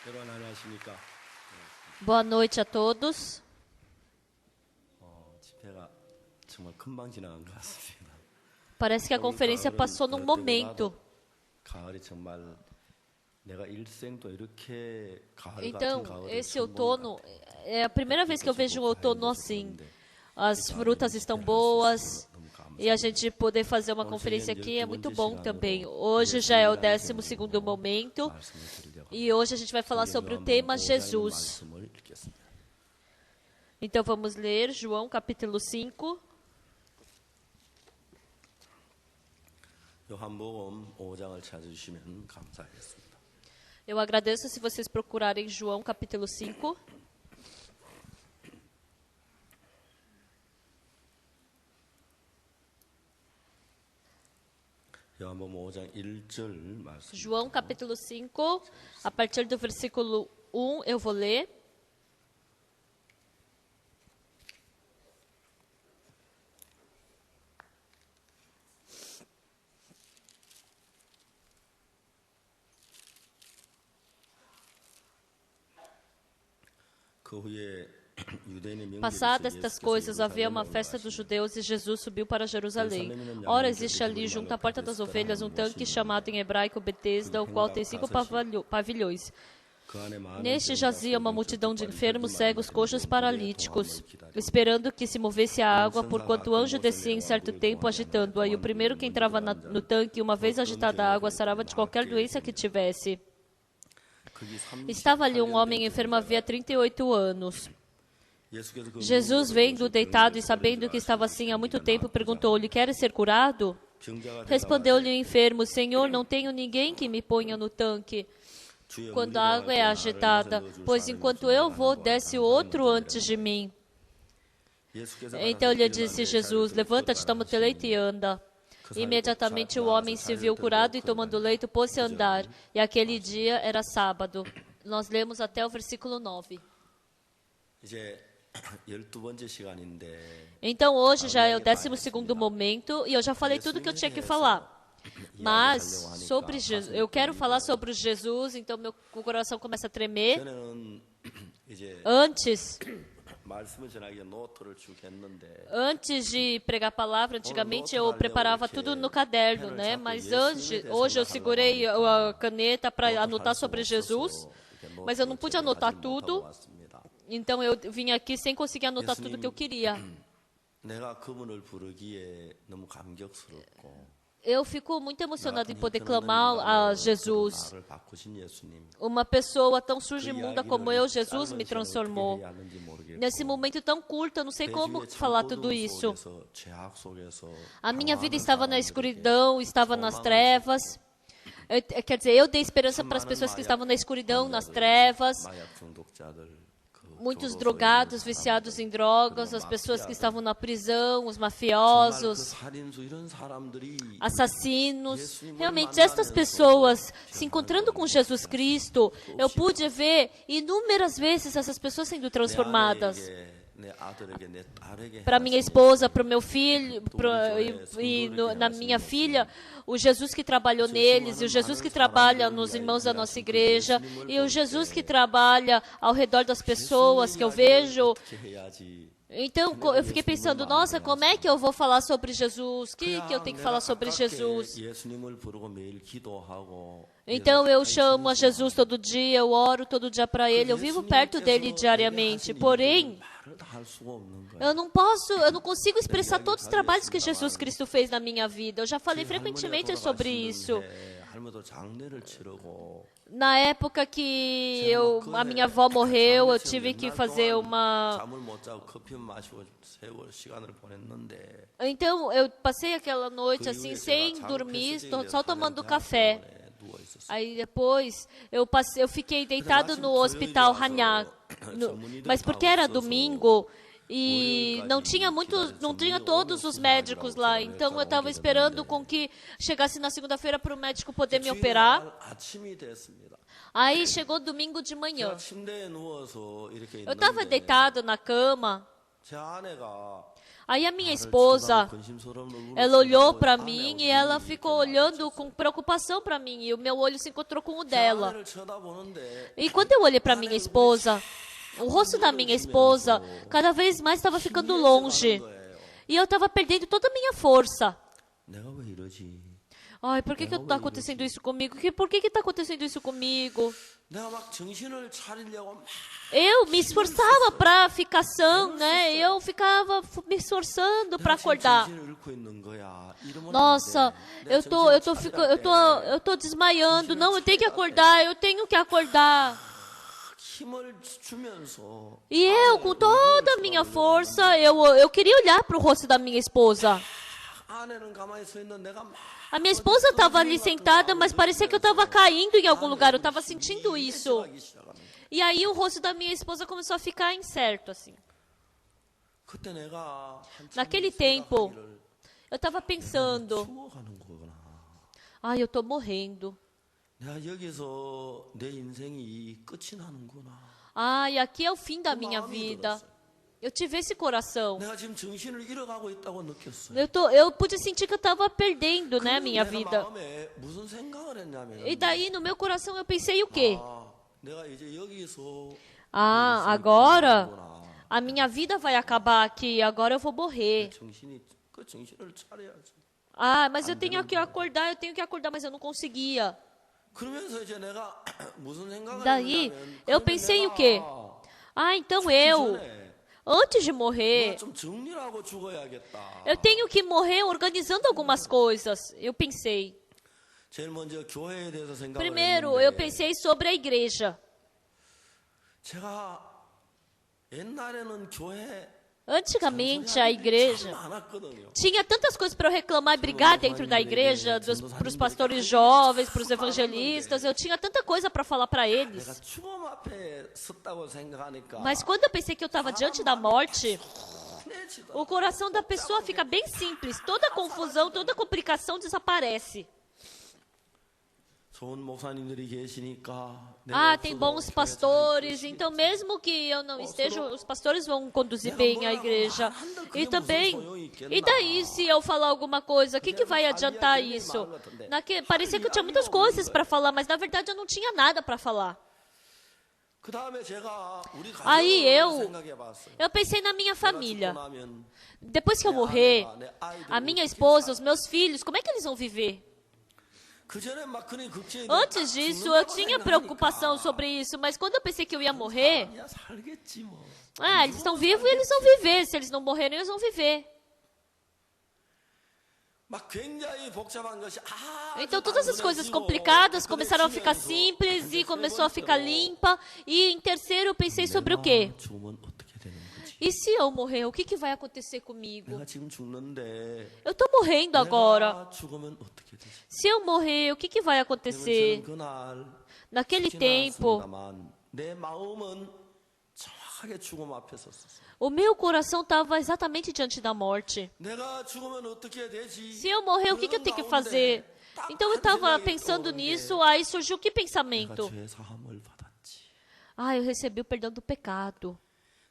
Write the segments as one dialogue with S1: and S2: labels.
S1: 여러분 안녕하십니까?
S2: Boa noite a todos.
S1: 집회가 정말 금방 지나간 것 같습니다.
S2: Parece que a conferência passou num momento.
S1: 가을이 정말 내가 일생도 이렇게 가을
S2: Então,
S1: 같은 가을을
S2: esse
S1: 처음 보는 것
S2: outono
S1: 같아요.
S2: é a primeira vez que eu vejo um outono assim. As frutas estão boas e a gente poder fazer uma conferência aqui é muito bom também. Hoje já é o 12º momento e hoje a gente vai falar sobre o tema Jesus. Então vamos ler João capítulo 5.
S1: 요한복음 5장을 찾으시면 감사하겠습니다.
S2: Eu agradeço se vocês procurarem João capítulo 5.
S1: 요한복음 5장 1절 말씀.
S2: João capítulo 5, a partir do versículo 1 eu vou ler.
S1: 그 후에
S2: Passadas estas coisas, havia uma festa dos judeus e Jesus subiu para Jerusalém. Ora, existe ali, junto à porta das ovelhas, um tanque chamado em hebraico Betesda, o qual tem 5 pavilhões. Neste jazia uma multidão de enfermos, cegos, coxos, paralíticos, esperando que se movesse a água, porquanto o anjo descia em certo tempo agitando-a, e o primeiro que entrava no tanque, uma vez agitada a água, sarava de qualquer doença que tivesse. Estava ali um homem enfermo havia 38 anos. Jesus, vendo-o deitado e sabendo que estava assim há muito tempo, perguntou-lhe: queres ser curado? Respondeu-lhe o enfermo: Senhor, não tenho ninguém que me ponha no tanque quando a água é agitada, pois enquanto eu vou, desce outro antes de mim. Então lhe disse Jesus: levanta-te, toma o teu leito e anda. Imediatamente o homem se viu curado e, tomando o leito, pôs-se a andar. E aquele dia era sábado. Nós lemos até o versículo 9. Então hoje já é o 12º momento e eu já falei tudo que eu tinha que falar. Mas sobre Jesus, eu quero falar sobre Jesus, então meu coração começa a tremer. Antes de pregar a palavra, antigamente eu preparava tudo no caderno, né? Mas hoje eu segurei a caneta para anotar sobre Jesus, mas eu não pude anotar tudo. Então eu vim aqui sem conseguir anotar tudo que eu queria. Eu fico muito emocionado em poder clamar a Jesus. Uma pessoa tão surgimunda como eu, Jesus me transformou. Nesse momento tão curto, eu não sei como falar tudo isso. A minha vida estava na escuridão, estava nas trevas. Quer dizer, eu dei esperança para as pessoas que estavam na escuridão, nas trevas. Muitos drogados, viciados em drogas, as pessoas que estavam na prisão, os mafiosos, assassinos. Realmente, estas pessoas se encontrando com Jesus Cristo, eu pude ver inúmeras vezes essas pessoas sendo transformadas. Para minha esposa, para o meu filho, na minha filha, o Jesus que trabalhou neles, e o Jesus que trabalha nos irmãos da nossa igreja, e o Jesus que trabalha ao redor das pessoas que eu vejo. Então, eu fiquei pensando, nossa, como é que eu vou falar sobre Jesus? O que eu tenho que falar sobre Jesus? Então, eu chamo a Jesus todo dia, eu oro todo dia para Ele, eu vivo perto dEle diariamente. Porém, eu não consigo expressar todos os trabalhos que Jesus Cristo fez na minha vida. Eu já falei frequentemente sobre isso. Na época que a minha avó morreu, eu tive que fazer uma... Então, eu passei aquela noite assim, sem dormir, só tomando café. Aí depois, eu fiquei deitado no hospital Hanyang, mas porque era domingo... E não tinha todos os médicos lá. Então eu estava esperando com que chegasse na segunda-feira para o médico poder me operar. Aí chegou domingo de manhã. Eu estava deitado na cama.
S1: 제 아내가
S2: Aí a minha esposa, ela olhou para mim e ela ficou olhando com preocupação para mim. E o meu olho se encontrou com o dela. E quando eu olhei para minha esposa, o rosto da minha esposa cada vez mais estava ficando longe. E eu estava perdendo toda a minha força.
S1: 내가 왜 이러지?
S2: Ai, por que está acontecendo isso comigo? Por que está acontecendo isso comigo?
S1: 내가 막 정신을 차리려고 막
S2: Eu me esforçava para ficar sã, né? Eu ficava me esforçando para acordar.
S1: 정신을 잃고 있는 거야. 이러면 안
S2: Nossa,
S1: 돼.
S2: eu tô desmaiando. Não, eu tenho que acordar, eu tenho que acordar.
S1: 힘을 주면서
S2: E eu, com toda a minha força, eu queria olhar para o rosto da minha esposa.
S1: 아내는 가만히 서 있는 내가 막
S2: A minha esposa estava ali sentada, mas parecia que eu estava caindo em algum lugar. Eu estava sentindo isso.
S1: 하기 시작하는 거야.
S2: E aí o rosto da minha esposa começou a ficar incerto, assim.
S1: 그때 내가 한참
S2: Naquele tempo,
S1: 생각하기를
S2: eu estava pensando,
S1: 죽어가는 거구나.
S2: ai, eu estou morrendo.
S1: 내가 여기서 내 인생이 끝이 나는구나.
S2: Ai, aqui é o fim da
S1: 그
S2: minha
S1: 마음이
S2: vida.
S1: 들었어요.
S2: Eu tive esse coração.
S1: 내가 지금 정신을 잃어가고 있다고 느꼈어요.
S2: Eu pude sentir que eu estava perdendo, né,
S1: 그리고
S2: minha
S1: 내가
S2: vida.
S1: 마음에 무슨 생각을 했냐면
S2: E daí, no meu coração, eu pensei o quê?
S1: 내가 이제 여기서
S2: Agora
S1: 끝나는구나.
S2: a minha vida vai acabar aqui. Agora eu vou morrer.
S1: 그 정신을 차려야지.
S2: Mas eu tenho que acordar, mas eu não conseguia.
S1: 그러면서 이제 내가 무슨 생각을
S2: Daí,
S1: 했냐면
S2: eu
S1: 그러면
S2: pensei o
S1: 내가
S2: quê? Então
S1: 죽기
S2: eu,
S1: 전에
S2: antes de morrer,
S1: 내가 좀 정리를 하고 죽어야겠다.
S2: eu tenho que morrer organizando algumas coisas. Eu pensei.
S1: 제일 먼저 교회에 대해서 생각을
S2: Primeiro, eu
S1: 했는데
S2: pensei sobre a igreja.
S1: 제가 옛날에는 교회
S2: Antigamente, a igreja
S1: 많았거든요.
S2: tinha tantas coisas para eu reclamar e brigar dentro da igreja, para os pastores jovens, para os evangelistas. Eu tinha tanta coisa para falar para
S1: 내가
S2: eles.
S1: 죽음 앞에 섰다고 생각하니까
S2: Mas quando eu pensei que eu estava diante da morte,
S1: 편해지더라.
S2: o coração da pessoa fica bem simples. Toda confusão, toda complicação desaparece.
S1: 좋은 목사님들이 계시니까 내가
S2: Tem
S1: 없어도
S2: bons
S1: 교회
S2: pastores,
S1: 잘
S2: então mesmo que eu não esteja, os pastores vão conduzir bem a igreja. E também, e daí se eu falar alguma coisa, o que vai adiantar isso? Parecia que eu tinha muitas coisas para falar, mas na verdade eu não tinha nada para falar.
S1: 그다음에 제가 우리
S2: Aí
S1: 가정을 생각해봤어요.
S2: eu pensei na minha
S1: 죽고
S2: família.
S1: 나면
S2: Depois que eu morrer, a minha esposa, os meus filhos, como é que eles vão viver?
S1: 그전에 막 그런 걱정이
S2: Antes disso, eu tinha preocupação sobre isso, mas quando eu pensei que eu ia morrer,
S1: 야 살겠지 뭐.
S2: eles estão vivos e eles vão viver. Se eles não morrerem, eles vão viver.
S1: 막 굉장히 복잡한 것이
S2: Então todas as coisas complicadas começaram a ficar simples e começou a ficar limpa. E em terceiro eu pensei sobre o quê?
S1: 죽으면 어떻게 되는 거지?
S2: E se eu morrer, o que vai acontecer comigo?
S1: 내가 지금 죽는데
S2: Eu estou morrendo agora.
S1: 내가 죽으면 어떻게 되지?
S2: Se eu morrer, o que vai acontecer?
S1: 저는 그날
S2: Naquele tempo,
S1: 않았습니다만 내 마음은 정확하게 죽음 앞에 섰었어요.
S2: o meu coração estava exatamente diante da morte.
S1: 내가 죽으면 어떻게 되지?
S2: Se eu morrer, o que eu tenho que fazer? Então eu estava pensando nisso, aí surgiu que
S1: 내가
S2: pensamento?
S1: 죄 사함을 받았지.
S2: Eu recebi o perdão do pecado.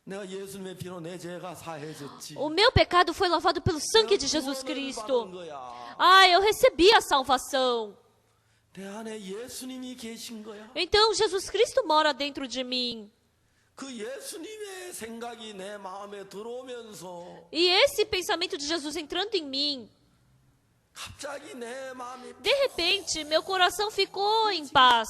S1: 내가 예수님의 피로 내 죄가 사해졌지.
S2: O meu pecado foi lavado pelo sangue de Jesus
S1: 구원을
S2: Cristo.
S1: 받은 거야.
S2: Eu recebi a salvação.
S1: 내 안에 예수님이 계신 거야.
S2: Então Jesus Cristo mora dentro de mim.
S1: 그 예수님의 생각이 내 마음에 들어오면서
S2: E esse pensamento de Jesus entrando em mim,
S1: 갑자기 내 마음이
S2: de repente, meu coração ficou em paz.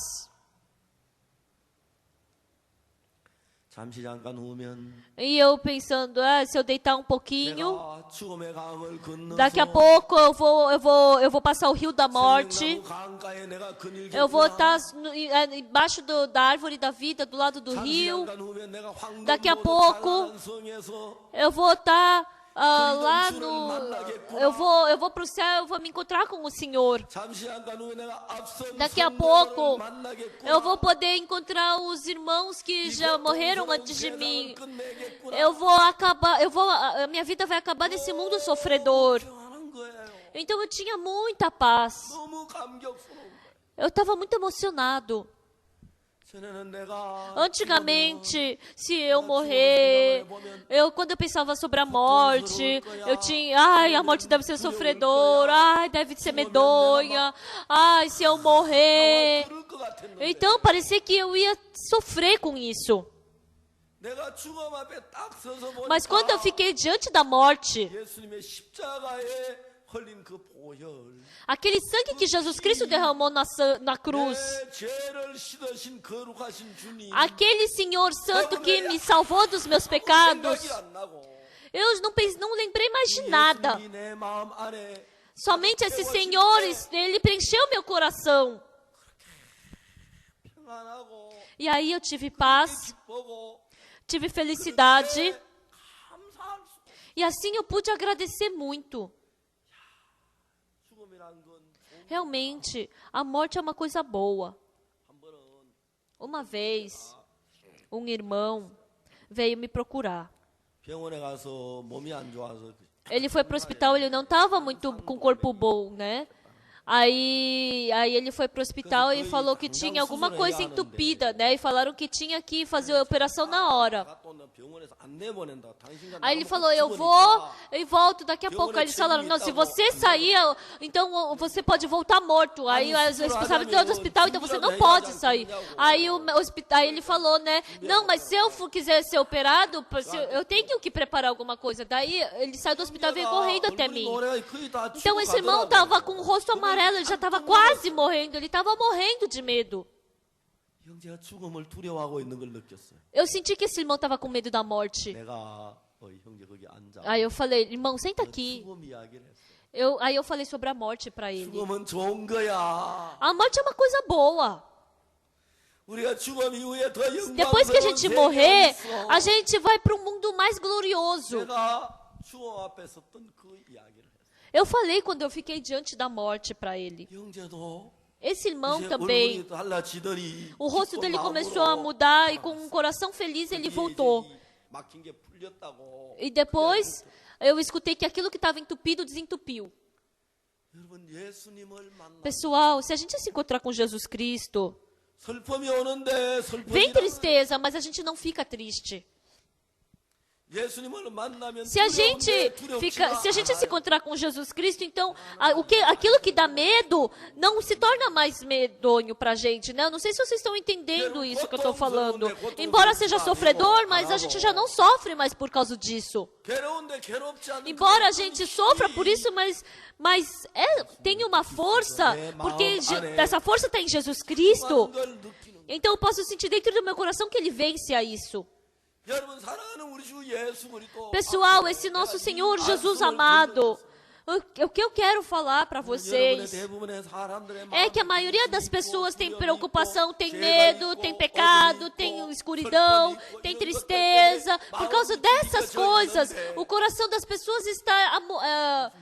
S1: 잠시 잠깐 후면
S2: E eu pensando, se eu deitar um pouquinho,
S1: 내가 죽음의 강을 건너서
S2: daqui a pouco eu vou passar o rio da morte.
S1: 생명나무 강가에 내가 그늘
S2: Eu vou
S1: 겠구나.
S2: estar embaixo da árvore da vida, do lado do
S1: 잠시
S2: rio.
S1: 잠깐 후면 내가 황금
S2: Daqui a
S1: 모두
S2: pouco,
S1: 찬란한 성에서
S2: Eu vou estar lá no... Eu vou para o céu, eu vou me encontrar com o Senhor.
S1: 잠시 잠깐 후에 내가 앞선
S2: Daqui a
S1: 성도들을
S2: pouco,
S1: 만나겠구나.
S2: eu vou poder encontrar os irmãos que já morreram antes de mim. A minha vida vai acabar nesse mundo sofredor.
S1: 하는 거예요.
S2: Então eu tinha muita paz.
S1: 너무 감격스러운 거예요.
S2: Eu estava muito emocionado. Antigamente, se eu morrer, quando eu pensava sobre a morte, eu tinha, ai, a morte deve ser sofredora, ai, deve ser medonha, ai, se eu morrer. Então, parecia que eu ia sofrer com isso. Mas quando eu fiquei diante da morte, aquele sangue que Jesus Cristo derramou na cruz, aquele Senhor Santo que me salvou dos meus pecados, eu não lembrei mais de nada. Somente esse Senhor, Ele preencheu meu coração. E aí eu tive paz, tive felicidade, e assim eu pude agradecer muito. Realmente, a morte é uma coisa boa. Uma vez, um irmão veio me procurar. Ele foi para o hospital, ele não estava muito com o corpo bom, né? Aí ele foi para o hospital e falou que tinha alguma coisa entupida, né? E falaram que tinha que fazer a operação na hora. Aí ele falou, eu vou e volto daqui a pouco. Aí eles falaram, não, se você sair, então você pode voltar morto. Aí os responsáveis do hospital, então você não pode sair. Aí ele falou, né? Não, mas se eu quiser ser operado, eu tenho que preparar alguma coisa. Daí ele saiu do hospital e veio correndo até mim. Então esse irmão estava com o rosto amarelo, ele já estava quase morrendo, ele estava morrendo de medo. Eu senti que esse irmão estava com medo da morte. Aí eu falei, irmão, senta aqui. Aí eu falei sobre a morte para ele. A morte é uma coisa boa. Depois que a gente morrer, a gente vai para um mundo mais glorioso. Eu falei quando eu fiquei diante da morte para ele. Esse irmão também, o rosto dele começou a mudar e com um coração feliz ele voltou. E depois eu escutei que aquilo que estava entupido desentupiu. Pessoal, se a gente se encontrar com Jesus Cristo, vem tristeza, mas a gente não fica triste. Se a gente se encontrar com Jesus Cristo, então aquilo que dá medo não se torna mais medonho para a gente, né? Eu não sei se vocês estão entendendo isso que eu estou falando. Embora seja sofredor, mas a gente já não sofre mais por causa disso. Embora a gente sofra por isso, mas tem uma força, porque essa força está em Jesus Cristo. Então eu posso sentir dentro do meu coração que Ele vence a isso. Pessoal, esse nosso Senhor Jesus amado, o que eu quero falar para vocês é que a maioria das pessoas tem preocupação, tem medo, tem pecado, tem escuridão, tem tristeza. Por causa dessas coisas, o coração das pessoas está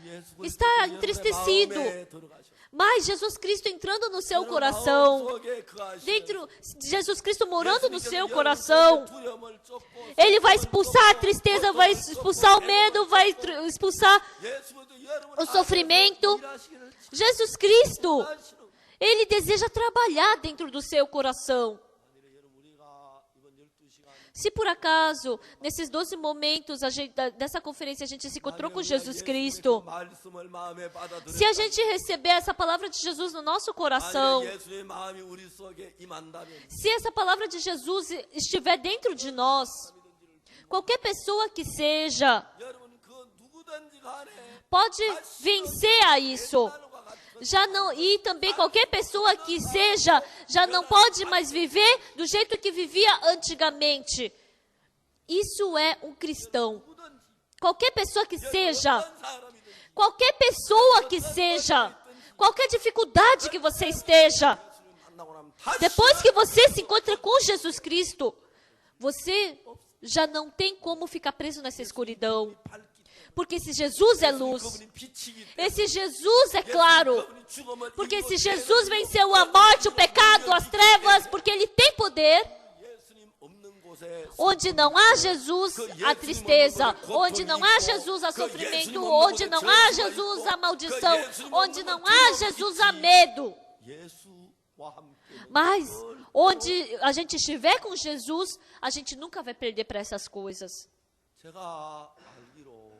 S2: entristecido. Mas Jesus Cristo entrando no seu coração, Jesus Cristo morando no seu coração, Ele vai expulsar a tristeza, vai expulsar o medo, vai expulsar o sofrimento. Jesus Cristo, Ele deseja trabalhar dentro do seu coração. Se por acaso, nesses 12 momentos dessa conferência, a gente se encontrou com Jesus Cristo, se a gente receber essa palavra de Jesus no nosso coração, se essa palavra de Jesus estiver dentro de nós, qualquer pessoa que seja, pode vencer a isso. E também qualquer pessoa que seja, já não pode mais viver do jeito que vivia antigamente. Isso é um cristão. Qualquer pessoa que seja, qualquer dificuldade que você esteja, depois que você se encontra com Jesus Cristo, você já não tem como ficar preso nessa escuridão. Porque esse Jesus é luz, esse Jesus é claro, porque esse Jesus venceu a morte, o pecado, as trevas, porque Ele tem poder. Onde não há Jesus, há tristeza. Onde não há Jesus, há sofrimento. Onde não há Jesus, há maldição. Onde não há Jesus, há medo. Mas onde a gente estiver com Jesus, a gente nunca vai perder para essas coisas.
S1: 제가 알기로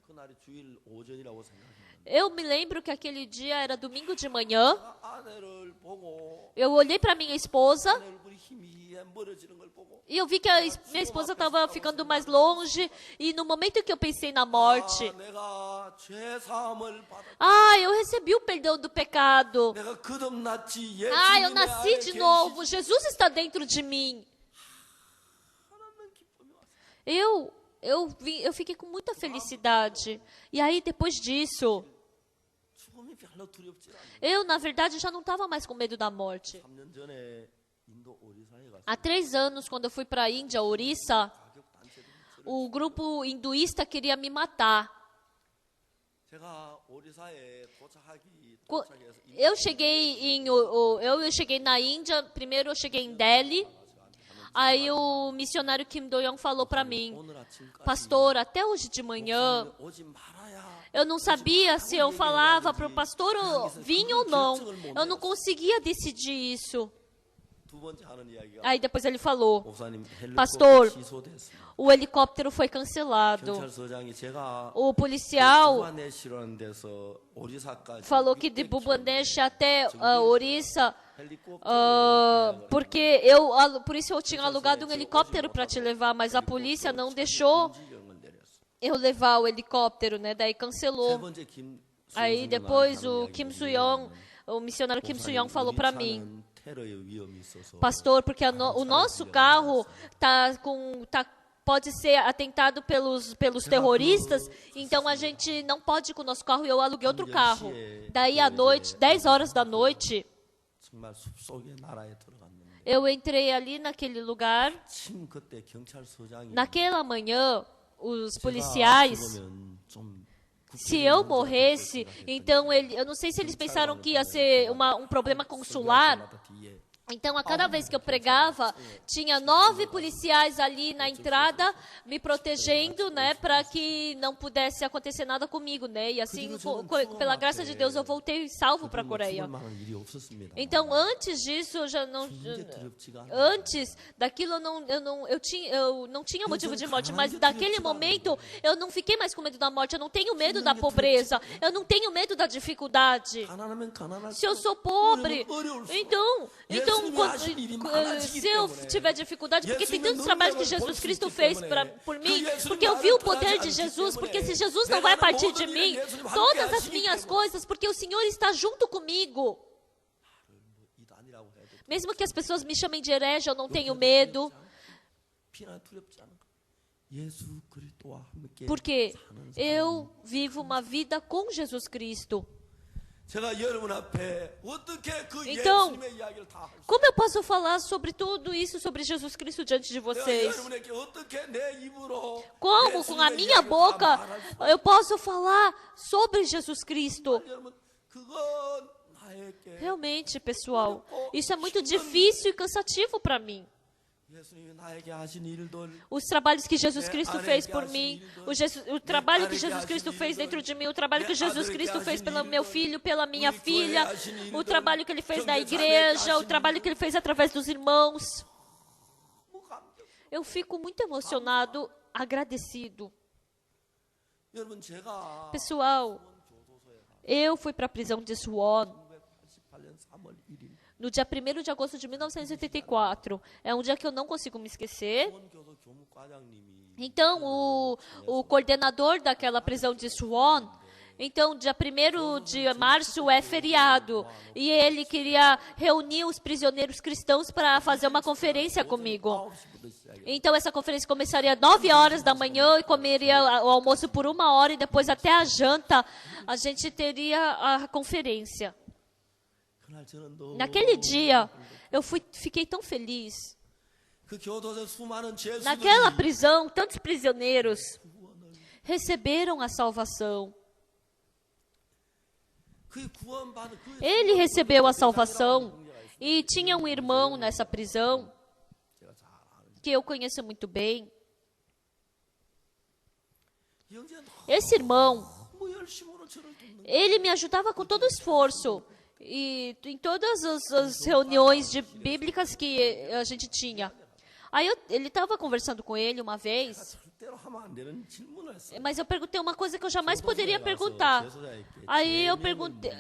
S1: 그날이 주일 오전이라고 생각합니다.
S2: Eu me lembro que aquele dia era domingo de manhã.
S1: 아내를 보고
S2: Eu olhei para minha esposa
S1: 아내 얼굴이 힘이 멀어지는 걸 보고
S2: e eu vi que minha esposa estava ficando mais longe. E no momento que eu pensei na morte,
S1: 내가 죄 사함을 받았.
S2: eu recebi o perdão do pecado.
S1: 내가 거듭났지.
S2: Eu nasci de novo. Jesus está dentro de mim. Eu fiquei com muita felicidade. E aí, depois disso,
S1: 죽음이 별로 두렵지 않아요.
S2: eu, na verdade, já não estava mais com medo da morte.
S1: 3년 전에 인도 오리사에 갔어요.
S2: Há 3 anos, quando eu fui para a Índia, Orissa,
S1: 가격 단체들이
S2: o grupo hinduísta queria me matar.
S1: 제가 오리사에
S2: Co-
S1: 도착해서
S2: Eu cheguei na Índia, primeiro eu cheguei em Delhi. Aí o missionário Kim Do-young falou para mim:
S1: 오늘 아침까지
S2: pastor, até hoje de manhã,
S1: 오지 말아야.
S2: eu não sabia se eu falava para o pastor vir ou não. Eu não conseguia decidir isso.
S1: 두 번째 하는 이야기가
S2: Aí depois ele falou:
S1: 목사님
S2: Pastor,
S1: 헬리콥터 취소됐습니다.
S2: o helicóptero foi cancelado.
S1: 경찰서장이 제가
S2: O policial
S1: 부바네시라는 데서 오리사까지
S2: falou que de Bhubanesh até Orissa,
S1: 헬리콥터
S2: porque por isso eu tinha alugado um helicóptero para te levar, mas a polícia não deixou eu levar o helicóptero, né? Daí
S1: 세
S2: cancelou.
S1: 번째 김
S2: Aí depois o Kim Soo-young, o missionário Kim Soo-young falou para mim:
S1: 테러의 위험이 있어서
S2: pastor, porque o nosso carro pode ser atentado pelos terroristas, então a gente não pode ir com o nosso carro e eu aluguei outro carro. Daí à noite, 10 horas da noite,
S1: 정말 숲속의 나라에 들어갔는데
S2: eu entrei ali naquele lugar.
S1: 침 그때 경찰서장이
S2: Naquela manhã, os
S1: 제가
S2: policiais,
S1: 죽으면 좀
S2: se eu morresse, então eu não sei se eles pensaram que ia ser um problema consular.
S1: 뒤에
S2: Então, a cada vez que eu pregava, tinha 9 policiais ali na entrada me protegendo, né, para que não pudesse acontecer nada comigo, né? E assim, pela graça de Deus, eu voltei salvo para a Coreia.
S1: 죽을 만한 일이 없었습니다.
S2: Então, antes disso, eu já não,
S1: 이제 두렵지가 않아요.
S2: antes daquilo eu não tinha motivo de morte, mas daquele momento eu não fiquei mais com medo da morte. Eu não tenho medo da pobreza. Eu não tenho medo da dificuldade.
S1: 가난하면 가난할
S2: Se eu
S1: 수
S2: sou pobre,
S1: 어려울 수
S2: então se eu tiver dificuldade, porque tem tantos trabalhos que Jesus Cristo fez por mim, porque eu vi o poder de Jesus, porque se Jesus não vai partir de mim, todas as minhas coisas, porque o Senhor está junto comigo.
S1: 이단이라고 해도
S2: Mesmo que as pessoas me chamem de herege, eu não tenho medo,
S1: 피나 두렵지 않은 거. 예수 그리스도와 함께
S2: porque
S1: 사는 사람.
S2: eu vivo uma vida com Jesus Cristo.
S1: 제가 여러분 앞에 어떻게 그
S2: Então,
S1: 예수님의 이야기를 다 할 수
S2: Como eu posso falar sobre tudo isso, sobre Jesus Cristo diante de
S1: 내가
S2: vocês?
S1: 여러분에게 어떻게 내 입으로
S2: Como com a
S1: 예수님의
S2: minha
S1: 이야기를 다
S2: boca
S1: 말할 수
S2: eu posso falar sobre Jesus Cristo?
S1: 여러분 그건 나에게
S2: Realmente, pessoal, isso é muito difícil e cansativo para mim.
S1: 예수님이 나에게 하신 일들
S2: Os trabalhos que Jesus Cristo fez por mim, o trabalho que Jesus Cristo fez dentro de mim, o trabalho que Jesus Cristo fez pelo meu filho, pela minha filha, o trabalho que ele fez na igreja, o trabalho que ele fez através dos irmãos. Eu fico muito emocionado, agradecido.
S1: 여러분 제가
S2: Pessoal, eu fui para a prisão de Suwon
S1: 1988년 3월 1일
S2: no dia 1º de agosto de 1984. É um dia que eu não consigo me esquecer.
S1: 수원교도 교무과장님이
S2: Então, o coordenador daquela prisão de Suwon, então, dia 1º de março é feriado. E ele queria reunir os prisioneiros cristãos para fazer uma conferência comigo.
S1: 9시부터 시작해요.
S2: Então, essa conferência começaria às 9 horas da manhã e comeria o almoço por 1 hora. E depois, até a janta, a gente teria a conferência.
S1: 그날 저는 너무
S2: Naquele dia, eu fiquei tão feliz.
S1: 그 교도소 수많은 죄수들이
S2: Naquela prisão, tantos prisioneiros receberam a salvação.
S1: 그 구원받은 그
S2: Ele recebeu a salvação e tinha um irmão nessa prisão
S1: 제가 잘 아는
S2: que eu conheço muito bem.
S1: 이 형제는
S2: Esse irmão,
S1: 너무 열심으로 저를 돕는
S2: ele me ajudava com todo esforço. E em todas as reuniões bíblicas que a gente tinha. Aí ele estava conversando com ele uma vez,
S1: 절대로 하면 안 되는 질문을 했어요.
S2: mas eu perguntei uma coisa que eu jamais poderia perguntar. Aí eu perguntei,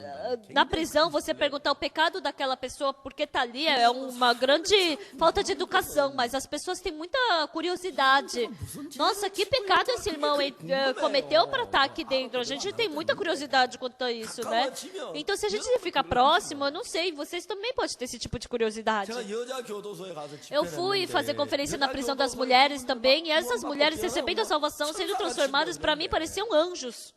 S2: na prisão, você perguntar o pecado daquela pessoa porque está ali é uma grande falta de educação, mas as pessoas têm muita curiosidade. Nossa, que pecado esse irmão cometeu para estar aqui dentro? A gente tem muita curiosidade quanto a isso, né? Então, se a gente fica próximo, eu não sei, vocês também podem ter esse tipo de curiosidade.
S1: 제가 여자 교도소에 가서
S2: Eu fui fazer conferência na prisão das mulheres também, e essas mulheres recebendo a salvação, sendo transformadas, para mim pareciam anjos.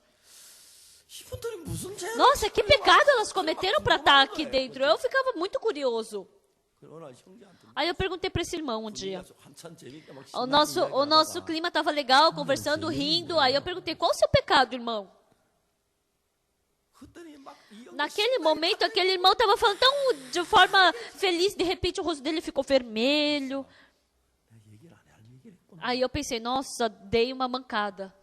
S1: 이분들이 무슨 죄?
S2: Nossa, que pecado elas cometeram para estar aqui dentro? Eu ficava muito curioso.
S1: 그러나 형제한테
S2: Aí eu perguntei para esse irmão um dia.
S1: 한참 재밌게 막
S2: O nosso clima estava legal, conversando, rindo. Aí eu perguntei, qual o seu pecado, irmão?
S1: 그랬더니 막 이 형
S2: Naquele momento, aquele irmão estava falando tão de forma feliz, de repente o rosto dele ficou vermelho.
S1: 얘기를 안 해. 할 얘기를 했구나.
S2: Aí eu pensei, nossa, dei uma mancada.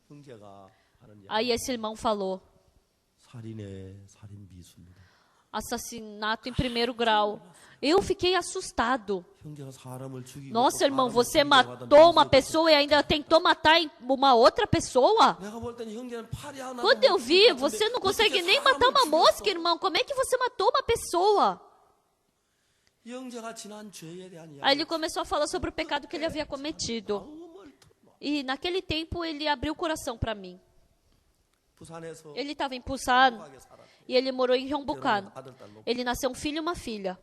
S1: 형제가 하는 얘기.
S2: Aí esse irmão falou,
S1: 살인의 살인 미수입니다.
S2: assassinato em primeiro grau. Eu fiquei assustado.
S1: 형제가 사람을 죽이고
S2: Nossa,
S1: 또
S2: irmão,
S1: 사람을
S2: você
S1: 죽이려고 하던
S2: matou uma
S1: 미수가
S2: pessoa e ainda tentou matar uma outra pessoa?
S1: 내가 볼 때는 형제는 팔이 하나
S2: Quando eu vi, você não consegue nem matar uma mosca, irmão. Como é que você matou uma pessoa?
S1: 형제가 지난 죄에 대한
S2: Aí
S1: 이야기.
S2: ele começou a falar sobre o pecado que ele havia cometido.
S1: 마음을 터-
S2: E naquele tempo ele abriu o coração para mim.
S1: 부산에서
S2: Ele estava em Busan
S1: 행복하게 살았고
S2: e ele morou em Ryongbukan.
S1: 아들 딸 놓고
S2: Ele nasceu um filho e uma filha.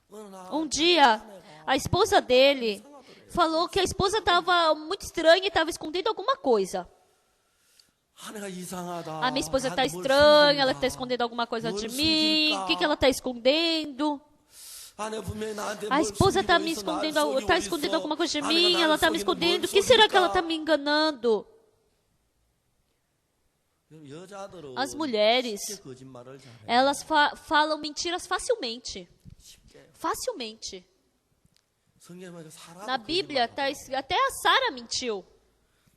S1: 어느 날
S2: Um dia, a esposa dele falou que a esposa estava muito estranha e estava escondendo alguma coisa.
S1: 아내가 이상하다.
S2: A minha esposa está
S1: 나한테 뭘
S2: estranha, ela
S1: 숨긴다.
S2: está escondendo alguma coisa de
S1: 뭘
S2: mim. O que ela está escondendo?
S1: 아내 분명히 나한테
S2: A
S1: 뭘
S2: esposa está
S1: 숨기고
S2: me
S1: 있어.
S2: escondendo,
S1: 나를 속이고
S2: está escondendo
S1: 있어.
S2: alguma coisa de
S1: 아내가
S2: mim,
S1: 나를
S2: ela está me
S1: 속이면
S2: escondendo.
S1: 뭘
S2: O que será que ela está
S1: 속일까?
S2: me enganando?
S1: 여자들은
S2: As mulheres,
S1: 쉽게 거짓말을 잘해.
S2: elas falam mentiras facilmente.
S1: 쉽게.
S2: Facilmente.
S1: 성경에 보니까 사람
S2: Na Bíblia, até a Sara mentiu.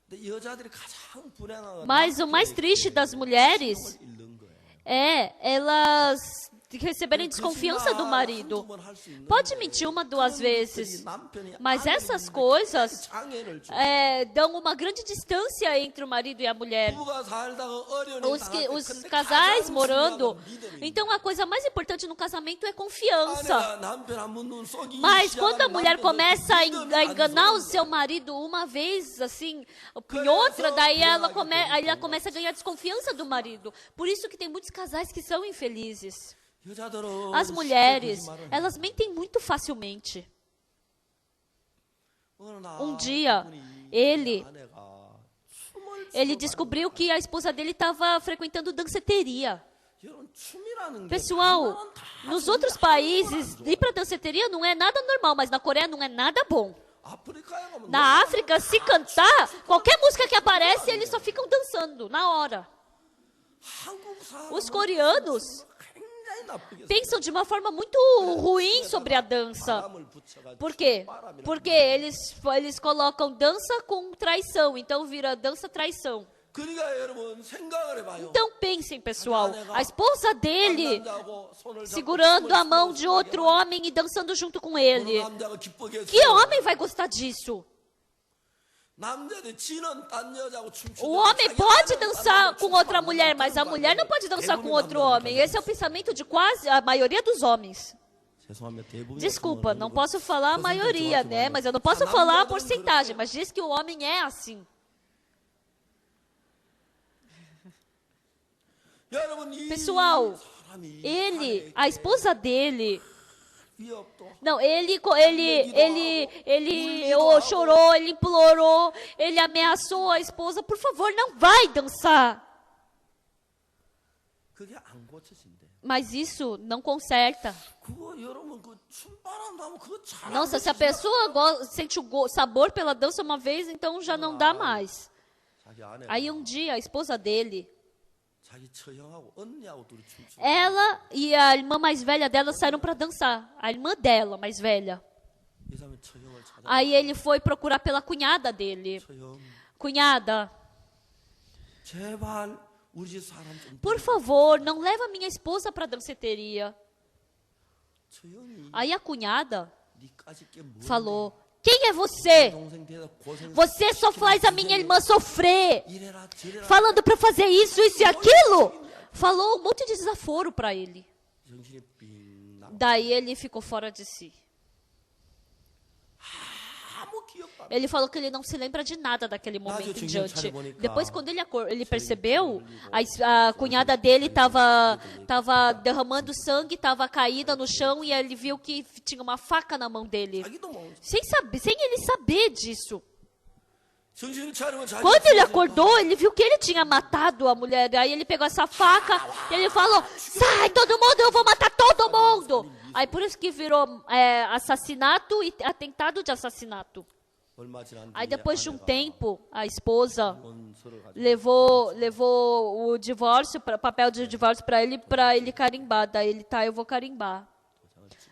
S1: 근데 여자들이 가장 불행한 건
S2: Mas o mais triste das mulheres
S1: 잃는 거예요.
S2: é elas receberem desconfiança do marido. Pode mentir uma, duas vezes, mas essas coisas dão uma grande distância entre o marido e a mulher. Os casais morando. Então, a coisa mais importante no casamento é confiança. Mas quando a mulher começa a enganar o seu marido uma vez, assim, e outra, daí ela começa a ganhar desconfiança do marido. Por isso que tem muitos casais que são infelizes. As mulheres, elas mentem muito facilmente. Um dia, ele descobriu que a esposa dele estava frequentando danceteria. Pessoal, nos outros países, ir para danceteria não é nada normal, mas na Coreia não é nada bom. Na África, se cantar, qualquer música que aparece, eles só ficam dançando na hora. Os coreanos pensam de uma forma muito ruim sobre a dança. Por quê? Porque eles colocam dança com traição, então vira dança-traição. Então pensem, pessoal, a esposa dele segurando a mão de outro homem e dançando junto com ele. Que homem vai gostar disso? O homem pode dançar com outra mulher, mas a mulher não pode dançar com outro homem. Esse é o pensamento de quase a maioria dos homens. Desculpa, não posso falar a maioria, né? Mas eu não posso falar a porcentagem, mas diz que o homem é assim. Pessoal, a esposa dele, não, ele chorou, ele implorou, ele ameaçou a esposa, por favor, não vai dançar. Mas isso não conserta. Nossa, se a pessoa sente o sabor pela dança uma vez, então já não dá mais. Aí um dia a esposa dele, ela e a irmã mais velha dela saíram para dançar. A irmã dela, mais velha. Aí ele foi procurar pela cunhada dele. Cunhada,
S1: 우리 집 사람 좀
S2: por favor, não leva minha esposa para a danceteria.
S1: 조용히
S2: Aí a cunhada
S1: 니까짓 게 뭐?
S2: falou, quem é você?
S1: 동생 대다 고생.
S2: Você só faz a minha irmã sofrer,
S1: 이래라 저래라.
S2: falando para fazer isso, isso e aquilo. Falou um monte de desaforo para ele.
S1: 정신이 빙 나.
S2: Daí ele ficou fora de si.
S1: 아무 기억도 안.
S2: Ele falou que ele não se lembra de nada daquele momento em diante. Depois, quando ele percebeu, a cunhada dele estava derramando sangue, estava caída no chão e ele viu que tinha uma faca na mão dele.
S1: 자기도 뭐.
S2: Sem ele saber disso.
S1: 정신을 차리고 자기.
S2: Quando ele acordou, ele viu que ele tinha matado a mulher. Aí ele pegou essa faca e ele falou, sai todo mundo, eu vou matar todo mundo. Aí por isso que virou assassinato e atentado de assassinato.
S1: 얼마 지난
S2: Aí
S1: 뒤에
S2: depois de um
S1: 아내가
S2: tempo, a esposa
S1: 원서를 가지고
S2: levou o divórcio, papel de divórcio para ele carimbar. Daí ele, tá, eu vou carimbar.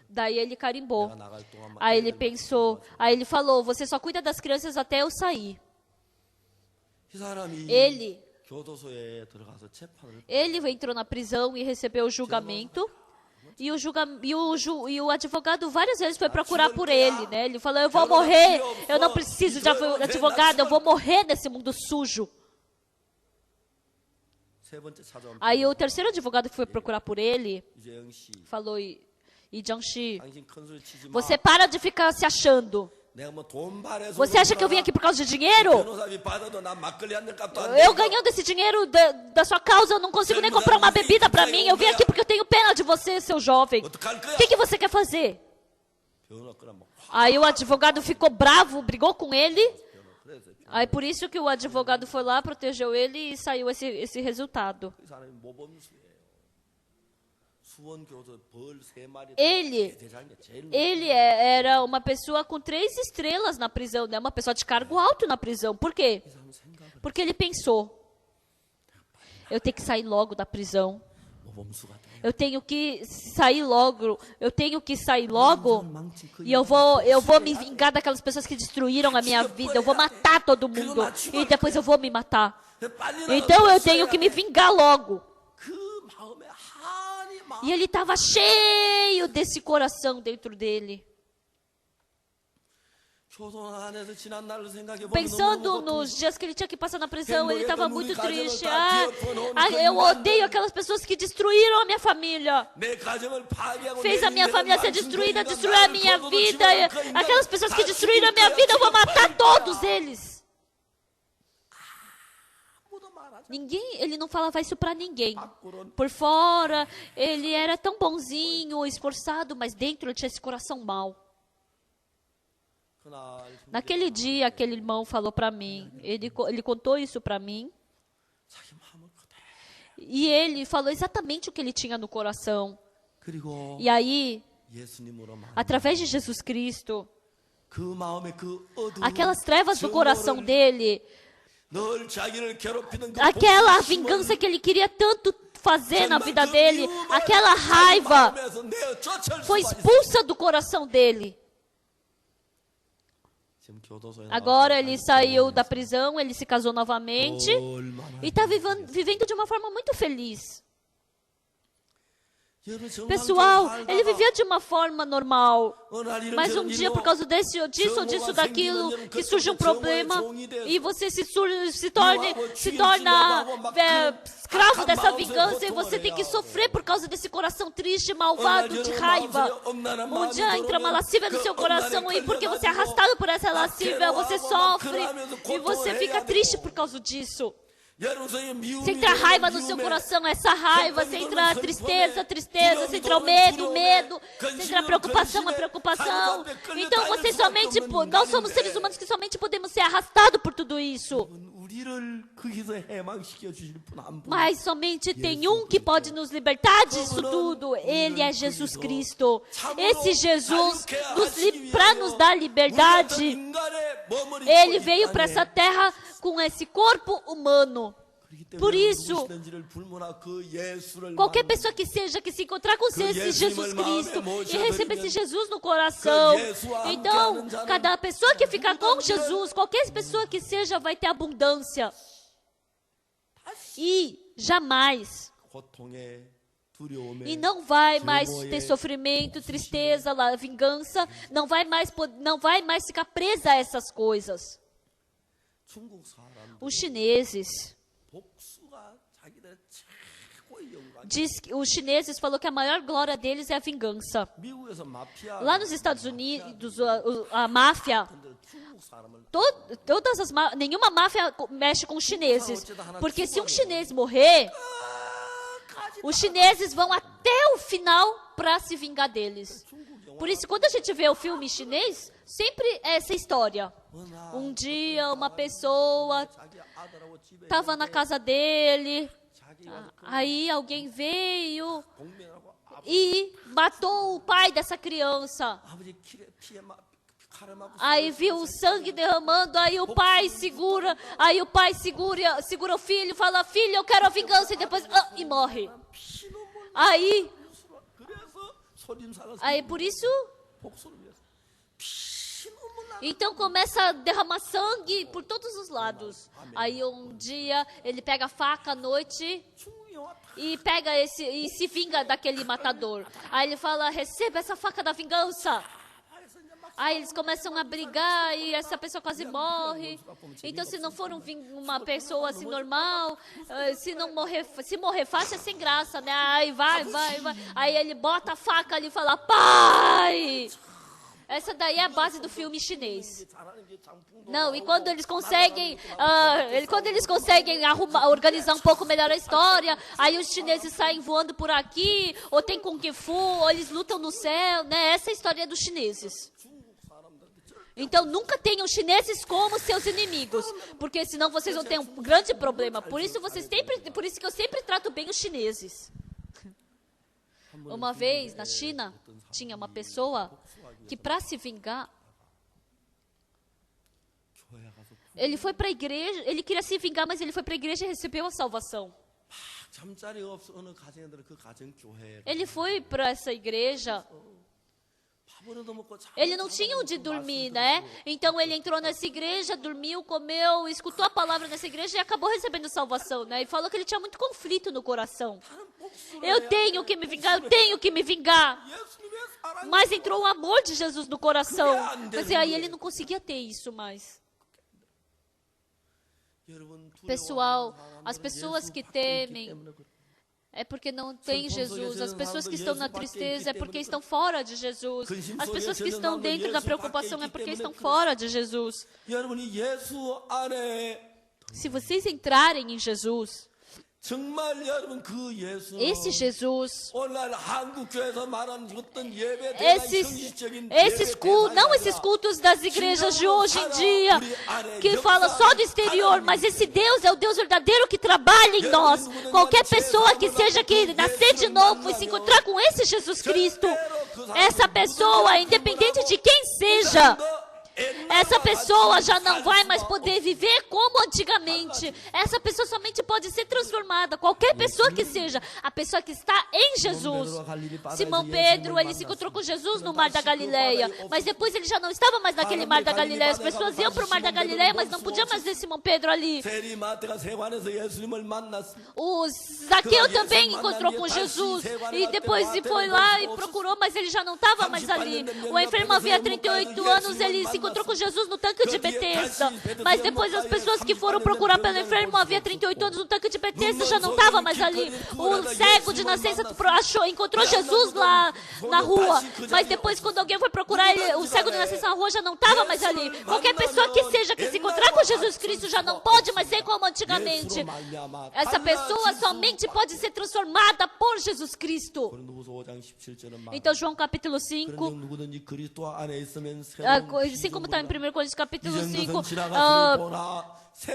S2: Daí ele carimbou.
S1: 내가 나갈 동안 막
S2: Aí ele pensou, aí ele falou, você só cuida das crianças até eu sair.
S1: 이 사람이
S2: Ele
S1: 교도소에 들어가서 재판을
S2: entrou na prisão e recebeu o julgamento. E o advogado várias vezes foi procurar por ele, né? Ele falou, eu vou morrer, eu não preciso de advogado, eu vou morrer nesse mundo sujo.
S1: 세 번째 찾아온
S2: Aí o terceiro advogado que foi procurar por ele,
S1: 이재영 씨.
S2: falou, e Jiang-shi,
S1: 당신 큰 소리 치지 마.
S2: você para de ficar se achando.
S1: 내가 뭐 돈 바래서
S2: Você acha que eu vim aqui por causa de dinheiro?
S1: 변호사비 받아도 난 막걸리 한 잔 값도 안
S2: Eu
S1: 돼.
S2: ganhando esse dinheiro da sua causa, eu não consigo nem comprar uma bebida para mim. Eu vim aqui porque eu tenho pena de você, seu jovem.
S1: 어떡할
S2: O
S1: 거야?
S2: que você quer fazer?
S1: 변호사 거랑 뭐
S2: Aí o advogado ficou bravo, brigou com ele.
S1: 그래서
S2: Aí por isso que o advogado foi lá, protegeu ele e saiu esse resultado.
S1: 이 사람이 모범수예요. 수원 교도 벌 3마리
S2: Ele
S1: 대장이 제일
S2: era uma pessoa com 3 estrelas na prisão, né? Uma pessoa de cargo alto na prisão. Por quê?
S1: 이 사람 생각을
S2: Porque ele pensou, eu tenho que sair logo da prisão.
S1: 모범수가 돼.
S2: Eu tenho que sair logo. E eu vou me vingar daquelas pessoas que destruíram a minha vida. Eu vou matar todo mundo. E depois eu vou me matar. Então eu tenho que me vingar logo.
S1: 그 마음에 한이 막
S2: E ele estava cheio desse coração dentro dele.
S1: 교도 안에서 지난 날을 생각해 보면
S2: Pensando nos dias que ele tinha que passar na prisão, ele estava muito triste. Eu odeio aquelas pessoas que destruíram a minha família.
S1: 내 가정을 파괴하고
S2: Fez
S1: 내
S2: a minha
S1: 인생을
S2: família ser
S1: 망친
S2: destruída,
S1: 그러니까
S2: destruiu a
S1: 나를
S2: minha
S1: 교도로
S2: vida.
S1: 집어넣으니까
S2: Aquelas pessoas que
S1: 다
S2: destruíram a minha
S1: 죽일
S2: vida, eu vou
S1: 거야.
S2: matar todos eles.
S1: 아무도 말하지
S2: Ele não falava isso pra ninguém.
S1: 않고
S2: Por fora, ele era tão bonzinho, esforçado, mas dentro ele tinha esse coração mau.
S1: 그날
S2: Naquele dia, aquele irmão falou pra mim, ele contou isso pra mim,
S1: 자기 마음을 그대로
S2: e ele falou exatamente o que ele tinha no coração.
S1: 그리고
S2: E aí,
S1: 예수님으로 말
S2: através de Jesus Cristo,
S1: 그 마음에 그 어두운
S2: aquelas trevas do coração
S1: 증오를
S2: dele,
S1: 늘 자기를 괴롭히는 그
S2: aquela
S1: 복수심을
S2: vingança que ele queria tanto fazer na
S1: 정말
S2: vida
S1: 그
S2: dele,
S1: 미움을
S2: aquela
S1: 자기
S2: raiva
S1: 마음에서 내어 쫓을
S2: foi
S1: 수가 있어요.
S2: expulsa do coração dele.
S1: 지금 교도소에
S2: Agora
S1: 나와서
S2: ele saiu da prisão, ele se casou novamente
S1: 얼마나
S2: e está vivendo de uma forma muito feliz.
S1: 여러분, 정상적으로
S2: Pessoal,
S1: 살다가
S2: ele vivia de uma forma normal.
S1: 어느 날
S2: Mas um
S1: 이런저런
S2: dia,
S1: 일로
S2: por causa disso ou disso, daquilo, que surge um problema e você se torna escravo dessa vingança e você tem que sofrer por causa desse coração triste, malvado, de raiva. Um dia entra uma lascívia no seu coração e porque você é arrastado por essa lascívia, você sofre e você fica triste por causa disso. Você entra raiva no seu coração, essa raiva, você entra tristeza, você entra o medo, você entra a preocupação. Então nós somos seres humanos que somente podemos ser arrastados por tudo isso. Mas somente tem um que pode nos libertar disso tudo. Ele é Jesus Cristo. Esse Jesus, para nos dar liberdade, ele veio para essa terra com esse corpo humano. Por isso, qualquer pessoa que seja, que se encontrar com esse Jesus Cristo e receber esse Jesus no coração, então, cada pessoa que ficar com Jesus, qualquer pessoa que seja, vai ter abundância. E jamais.
S1: 고통의 두려움에
S2: E não vai mais
S1: 증오의
S2: ter sofrimento, tristeza, vingança. Não vai mais ficar presa a essas coisas.
S1: 중국 사람들
S2: Os chineses
S1: 복수가 자기들의 최고의 영광.
S2: os chineses falou que a maior glória deles é a vingança.
S1: 미국에서 마피아
S2: Lá nos Estados Unidos, a máfia,
S1: 중국 사람을
S2: nenhuma máfia mexe com os chineses. Porque se um chinês morrer, os chineses vão até o final para se vingar deles. Por isso, quando a gente vê o filme chinês, sempre é essa história. Um dia, uma pessoa estava na casa dele, aí alguém veio e matou o pai dessa criança. Aí viu o sangue derramando, aí o pai segura o filho, fala, filho, eu quero a vingança, e depois, e morre. Aí por isso, então começa a derramar sangue por todos os lados. Aí um dia, ele pega a faca à noite e e se vinga daquele matador. Aí ele fala, receba essa faca da vingança. Aí eles começam a brigar e essa pessoa quase morre. Então, se não for uma pessoa assim normal, se morrer fácil é sem graça, né? Aí vai. Aí ele bota a faca ali e fala, pai! Essa daí é a base do filme chinês. Não, e quando eles conseguem, organizar um pouco melhor a história, aí os chineses saem voando por aqui, ou tem Kung Fu, ou eles lutam no céu, né? Essa é a história dos chineses. Então, nunca tenham chineses como seus inimigos, porque senão vocês vão ter um grande problema. Por isso que eu sempre trato bem os chineses. Uma vez, na China, tinha uma pessoa que, para se vingar, ele foi para a igreja, ele queria se vingar, mas ele foi para a igreja e recebeu a salvação. Ele foi para essa igreja. Ele não tinha onde dormir, né? Então ele entrou nessa igreja, dormiu, comeu, escutou a palavra nessa igreja e acabou recebendo salvação, né? E falou que ele tinha muito conflito no coração. Eu tenho que me vingar. Mas entrou o amor de Jesus no coração. Mas aí ele não conseguia ter isso mais. Pessoal, as pessoas que temem é porque não tem Jesus. As pessoas que estão na tristeza é porque estão fora de Jesus. As pessoas que estão dentro da preocupação é porque estão fora de Jesus. Se vocês entrarem em Jesus, esse Jesus, não esses cultos das igrejas de hoje em dia, que fala só do exterior, mas esse Deus é o Deus verdadeiro que trabalha em nós. Qualquer pessoa que seja que nascer de novo e se encontrar com esse Jesus Cristo, essa pessoa, independente de quem seja, essa pessoa já não vai mais poder viver como antigamente. Essa pessoa somente pode ser transformada. Qualquer pessoa que seja, a pessoa que está em Jesus. Simão Pedro, ele se encontrou com Jesus no Mar da Galileia, mas depois ele já não estava mais naquele Mar da Galileia. As pessoas iam para o Mar da Galileia, mas não podiam mais ver Simão Pedro ali. O Zaqueu também encontrou com Jesus e depois foi lá e procurou, mas ele já não estava mais ali. O enfermo havia 38 anos, ele se encontrou com Jesus no tanque de Betesda, mas depois as pessoas que foram procurar pelo enfermo havia 38 anos no tanque de Betesda já não estava mais ali. O cego de nascença encontrou Jesus lá na rua, mas depois quando alguém foi procurar ele, o cego de nascença na rua já não estava mais ali. Qualquer pessoa que seja que se encontrar com Jesus Cristo já não pode mais ser como antigamente. Essa pessoa somente pode ser transformada por Jesus Cristo. Então João capítulo 5, assim como está em 1 Coríntios capítulo 5,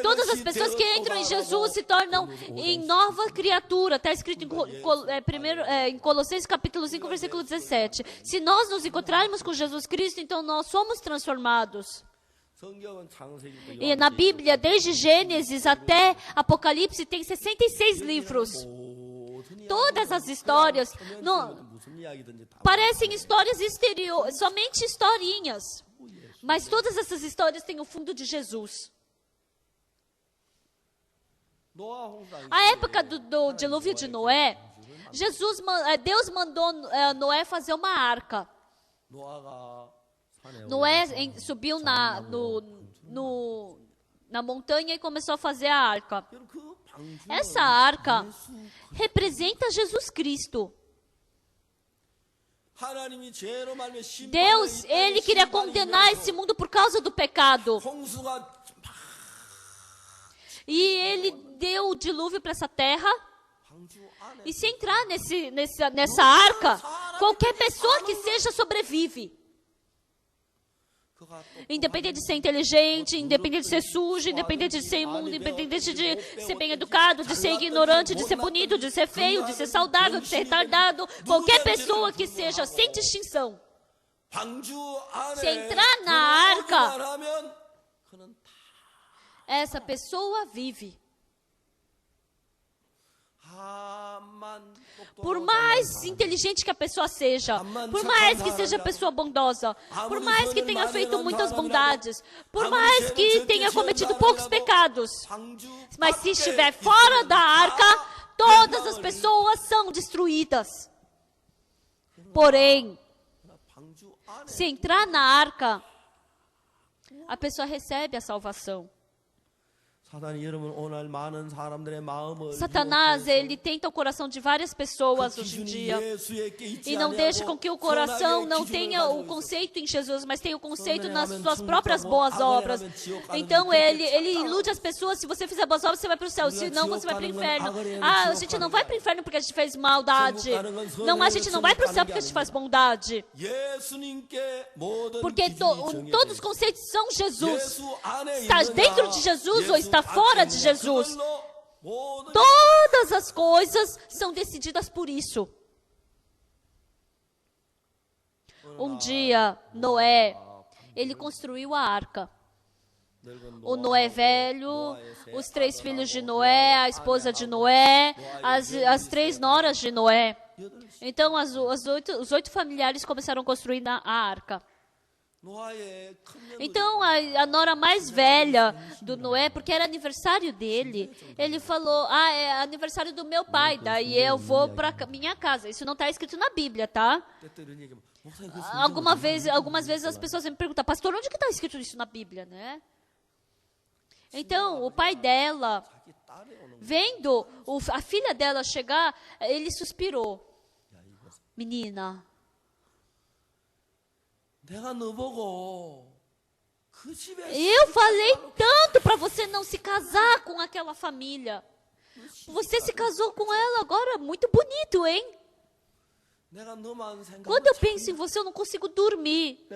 S2: todas as pessoas que entram em Jesus se tornam em nova criatura. Está escrito em Colossenses capítulo 5, versículo 17. Se nós nos encontrarmos com Jesus Cristo, então nós somos transformados. E na Bíblia, desde Gênesis até Apocalipse, tem 66 livros. Todas as histórias parecem histórias exteriores, somente historinhas. Mas todas essas histórias têm o fundo de Jesus. A época do dilúvio de Noé, Deus mandou Noé fazer uma arca. Noé subiu na montanha e começou a fazer a arca. Essa arca representa Jesus Cristo. Deus, Ele queria condenar esse mundo por causa do pecado. E Ele deu o dilúvio para essa terra. E se entrar nessa arca, qualquer pessoa que seja sobrevive. Independente de ser inteligente, independente de ser sujo, independente de ser imundo, independente de ser bem educado, de ser ignorante, de ser bonito, de ser feio, de ser saudável, de ser retardado, qualquer pessoa que seja, sem distinção. Se entrar na arca, essa pessoa vive. Por mais inteligente que a pessoa seja, por mais que seja pessoa bondosa, por mais que tenha feito muitas bondades, por mais que tenha cometido poucos pecados, mas se estiver fora da arca, todas as pessoas são destruídas. Porém, se entrar na arca, a pessoa recebe a salvação. Satanás, ele tenta o coração de várias pessoas hoje em dia e não deixa com que o coração não tenha o conceito em Jesus, mas tenha o conceito nas suas próprias boas obras. Então ele ilude as pessoas: se você fizer boas obras, você vai para o céu, se não, você vai para o inferno. A gente não vai para o inferno porque a gente fez maldade. Não, a gente não vai para o céu porque a gente faz bondade. Porque todos os conceitos são Jesus. Está dentro de Jesus ou está fora de Jesus. Todas as coisas são decididas por isso. Um dia, Noé, ele construiu a arca. O Noé velho, os 3 filhos de Noé, a esposa de Noé, as 3 noras de Noé. Então, os 8 familiares começaram a construir a arca. Então, a nora mais velha do Noé, porque era aniversário dele, ele falou: é aniversário do meu pai, daí eu vou para minha casa. Isso não está escrito na Bíblia, tá? Algumas vezes as pessoas me perguntam: pastor, onde que está escrito isso na Bíblia, né? Então, o pai dela, vendo a filha dela chegar, ele suspirou: menina, eu falei tanto para você não se casar com aquela família. Você se casou com ela agora, muito bonito, hein? Quando eu penso em você, eu não consigo dormir.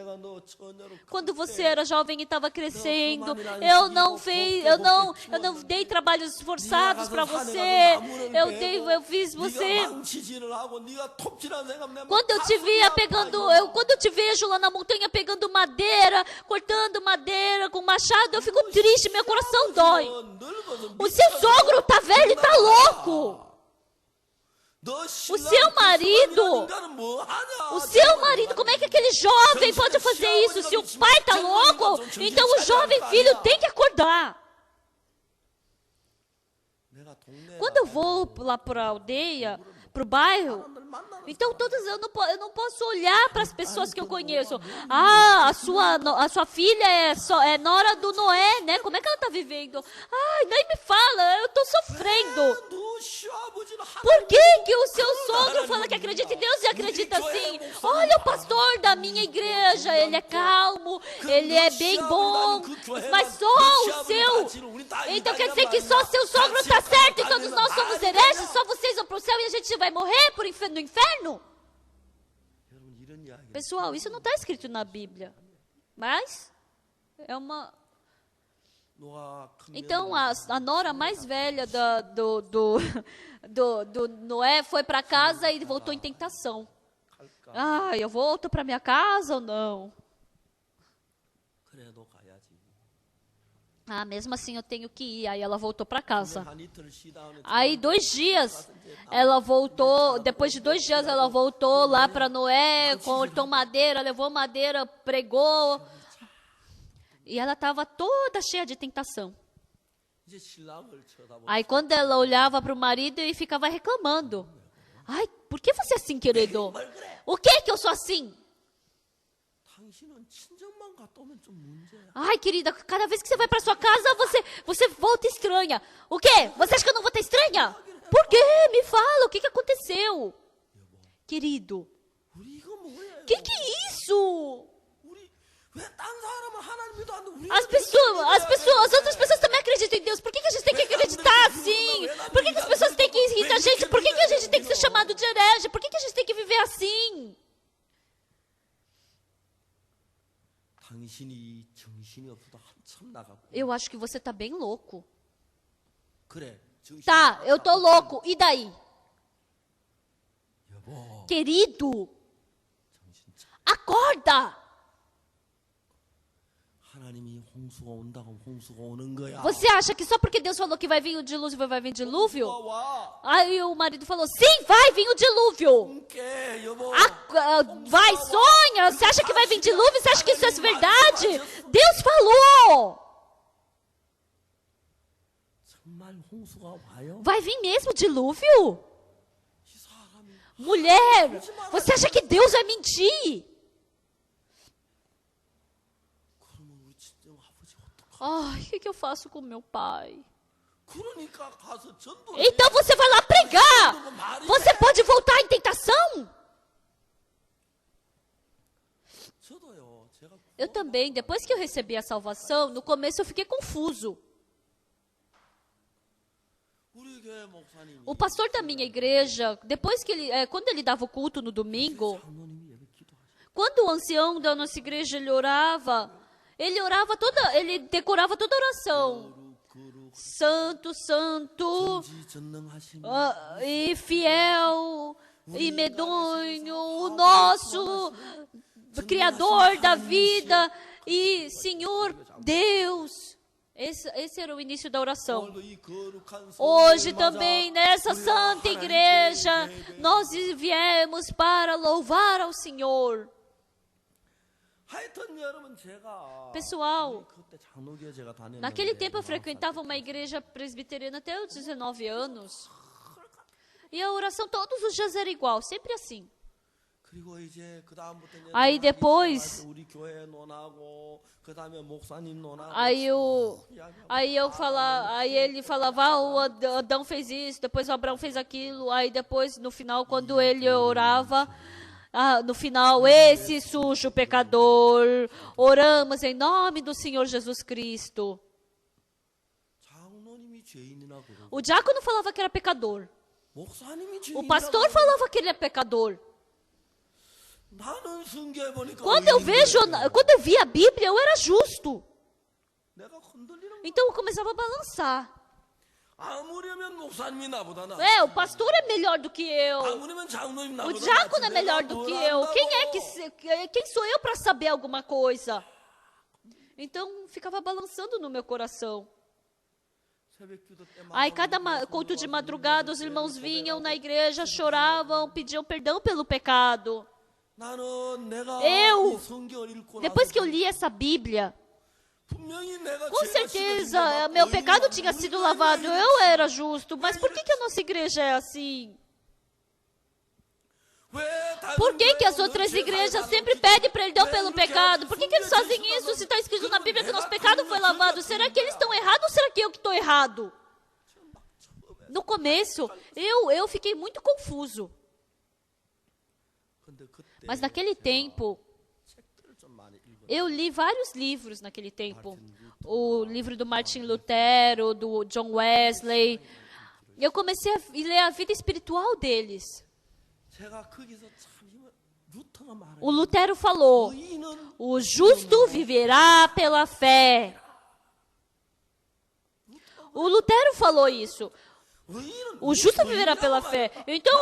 S2: Quando você era jovem e estava crescendo, eu não dei trabalhos forçados para você. Eu fiz você. Quando eu te vejo lá na montanha pegando madeira, cortando madeira com machado, eu fico triste, meu coração dói. O seu sogro tá velho e tá louco. O seu marido, como é que aquele jovem pode fazer isso? Se o pai está louco, então o jovem filho tem que acordar. Quando eu vou lá para a aldeia, para o bairro, então eu não posso olhar para as pessoas que eu conheço. A sua filha é nora do Noé, né? Como é que ela está vivendo? Nem me fala, eu estou sofrendo. Por que o seu sogro fala que acredita em Deus e acredita assim? Olha o pastor da minha igreja, ele é calmo, ele é bem bom, mas só o seu. Então quer dizer que só seu sogro está certo e todos nós somos hereges, só vocês vão para o céu e a gente vai morrer no inferno? Pessoal, isso não está escrito na Bíblia, mas é uma... Então, a nora mais velha do Noé foi para casa e voltou em tentação. Eu volto para minha casa ou não? Mesmo assim eu tenho que ir. Aí ela voltou para casa. Aí 2 dias ela voltou. Depois de 2 dias ela voltou lá para Noé, cortou madeira, levou madeira, pregou. E ela estava toda cheia de tentação.
S1: 이제 신랑을 쳐다보고
S2: Aí quando ela olhava para o marido e ficava reclamando. Ai, por que você é assim, querido?
S1: 뭘 그래?
S2: O que que eu sou assim?
S1: 당신은 친정만 갔다 오면 좀 문제야.
S2: Ai, querida, cada vez que você vai para sua casa, você volta estranha. O quê? Você acha que eu não vou estar estranha? Por quê? Me fala, o que que aconteceu? Querido,
S1: 우리 이거 뭐예요?
S2: que é isso?
S1: 우리 왜 딴 사람은 하나님 믿어 안 돼? 우리
S2: As outras pessoas também acreditam em Deus. Por que que a gente tem que acreditar assim? Por que que as pessoas têm que rir da gente? Por que que a gente tem que ser chamado de herege? Por que que a gente tem que viver assim?
S1: 당신이 정신이 없어도 한참 나가고.
S2: Eu acho que você tá bem louco.
S1: 그래. 정신이
S2: Tá, eu tô louco. E daí?
S1: 여보,
S2: Querido,
S1: 정신 차.
S2: acorda!
S1: 하나님이 홍수가 온다고 홍수가 오는 거야.
S2: Você acha que só porque Deus falou que vai vir o dilúvio, vai vir dilúvio?
S1: 와.
S2: Aí o marido falou, sim, vai vir o dilúvio.
S1: 깨, 여보.
S2: Vai, sonha. Você acha que vai vir dilúvio? Você acha que isso é verdade? Deus falou.
S1: 정말 홍수가 와요?
S2: Vai vir mesmo dilúvio?
S1: 이 사람이
S2: Mulher, você acha que Deus vai mentir?
S1: 그러면 우리 친정 아버지 어떡하?
S2: Ai, o que eu faço com meu pai?
S1: 그러니까 가서 전도.
S2: Então você vai lá pregar. Você pode voltar em tentação?
S1: 저도요. 제가
S2: Eu também, depois que eu recebi a salvação, no começo eu fiquei confuso.
S1: 우리 교회 목사님이
S2: O pastor da minha igreja, depois que ele, quando ele dava o culto no domingo,
S1: 장로님이 예배 기도하시고
S2: quando o ancião da nossa igreja ele orava ele decorava toda a oração.
S1: 거룩
S2: Santo, santo,
S1: 전능하신
S2: e fiel, e medonho, o nosso Criador da vida, e Senhor Deus. Esse era o início da oração.
S1: 오늘도 이 거룩한
S2: Hoje
S1: 성령을
S2: também,
S1: 맞아
S2: nessa
S1: 우리가
S2: santa
S1: 하나님께
S2: igreja,
S1: 예배드리고
S2: nós viemos para louvar ao Senhor.
S1: 하여튼 여러분 제가
S2: Pessoal,
S1: 그때 장로교회 제가 다녔는데
S2: naquele tempo eu frequentava uma igreja presbiteriana até os 19 anos. E a oração todos os dias era igual, sempre assim.
S1: 그리고 이제 그다음부터 이제
S2: Aí
S1: 논하기
S2: depois-
S1: 시작할 때 우리 교회 논하고 그다음에 목사님 논하고
S2: Aí ele falava, ah, o Adão fez isso, depois o Abraão fez aquilo, aí depois no final quando ele orava, no final, esse sujo pecador, oramos em nome do Senhor Jesus Cristo.
S1: 장로님이 죄인이라고 그러고
S2: O diácono falava que era pecador.
S1: 목사님이
S2: O
S1: 죄인이라고
S2: pastor falava que ele é pecador.
S1: 나는 성경에 보니까
S2: Quando eu vi a Bíblia, eu era justo.
S1: 내가 흔들리는
S2: Então eu começava a balançar.
S1: 아무리면 목사님이 나보다 나
S2: O pastor é melhor do que eu.
S1: 아무리면 장로님
S2: O
S1: 나보다
S2: diácono é
S1: 낫지.
S2: melhor
S1: 내가
S2: do
S1: 뭘
S2: que eu.
S1: 안다고.
S2: Quem sou eu para saber alguma coisa? Então ficava balançando no meu coração.
S1: 새벽기도 때마다
S2: Aí cada culto de madrugada os irmãos vinham na igreja, choravam, pediam perdão pelo pecado.
S1: 나는 내가
S2: Eu,
S1: 이 성경을 읽고
S2: Depois
S1: 나서
S2: que eu li essa Bíblia,
S1: 분명히 내가
S2: com
S1: 죄가
S2: certeza
S1: 씻어진
S2: meu
S1: 것
S2: pecado
S1: 같고
S2: tinha
S1: 우리
S2: sido
S1: 교회가
S2: lavado.
S1: 이렇게
S2: Eu era justo. Mas por que que a nossa igreja é assim?
S1: 왜 다른
S2: Por que que as
S1: 교회는
S2: outras
S1: 죄
S2: igrejas
S1: 사하고
S2: sempre
S1: 기도-
S2: pedem perdão
S1: 왜
S2: pelo
S1: 이렇게
S2: pecado?
S1: 하고
S2: Por que que eles fazem isso se está escrito na Bíblia que o nosso pecado foi lavado? Será que eles estão errados ou será que eu que estou errado? No começo, eu fiquei muito confuso.
S1: 근데 그때
S2: Mas naquele tempo,
S1: 책들을 좀 많이 읽었어요.
S2: eu li vários livros naquele tempo. O livro do Martin Lutero, do John Wesley. Eu comecei a ler a vida espiritual deles.
S1: 제가 거기서 참 루터가 말해요.
S2: O Lutero falou,
S1: 의인은
S2: o justo viverá pela fé. O Lutero falou isso.
S1: 의인은
S2: O justo viverá pela fé. Então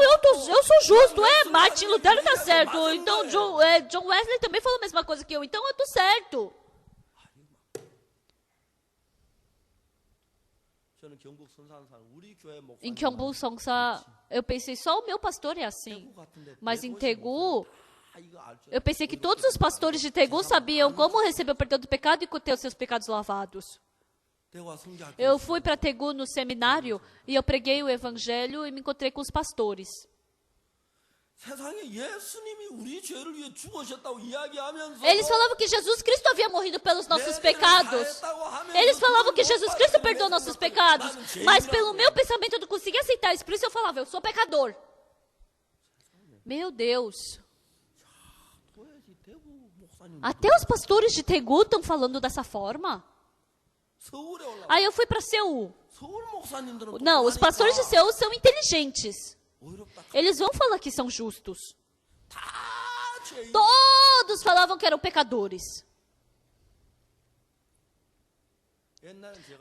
S2: eu sou justo. Martin Lutero tá certo. Então John Wesley também falou a mesma coisa que eu. Então eu tô certo.
S1: 저는 경북 선산산 우리 교회 목사님
S2: Em Gyeongbu Songsa, eu pensei só o meu pastor é assim.
S1: 같은데
S2: Mas em Daegu,
S1: 다 이거 알 줄.
S2: eu pensei que todos os pastores de Daegu sabiam como receber o perdão do pecado e ter os seus pecados lavados. Eu fui para Daegu no seminário e eu preguei o evangelho e me encontrei com os pastores. Eles falavam que Jesus Cristo havia morrido pelos nossos pecados. Eles falavam que Jesus Cristo perdoou nossos pecados. Mas pelo meu pensamento eu não conseguia aceitar isso. Por isso eu falava, eu sou pecador. Meu Deus. Até os pastores de Daegu estão falando dessa forma. Aí eu fui para Seul. Não, os pastores de Seul são inteligentes. Eles vão falar que são justos. Todos falavam que eram pecadores.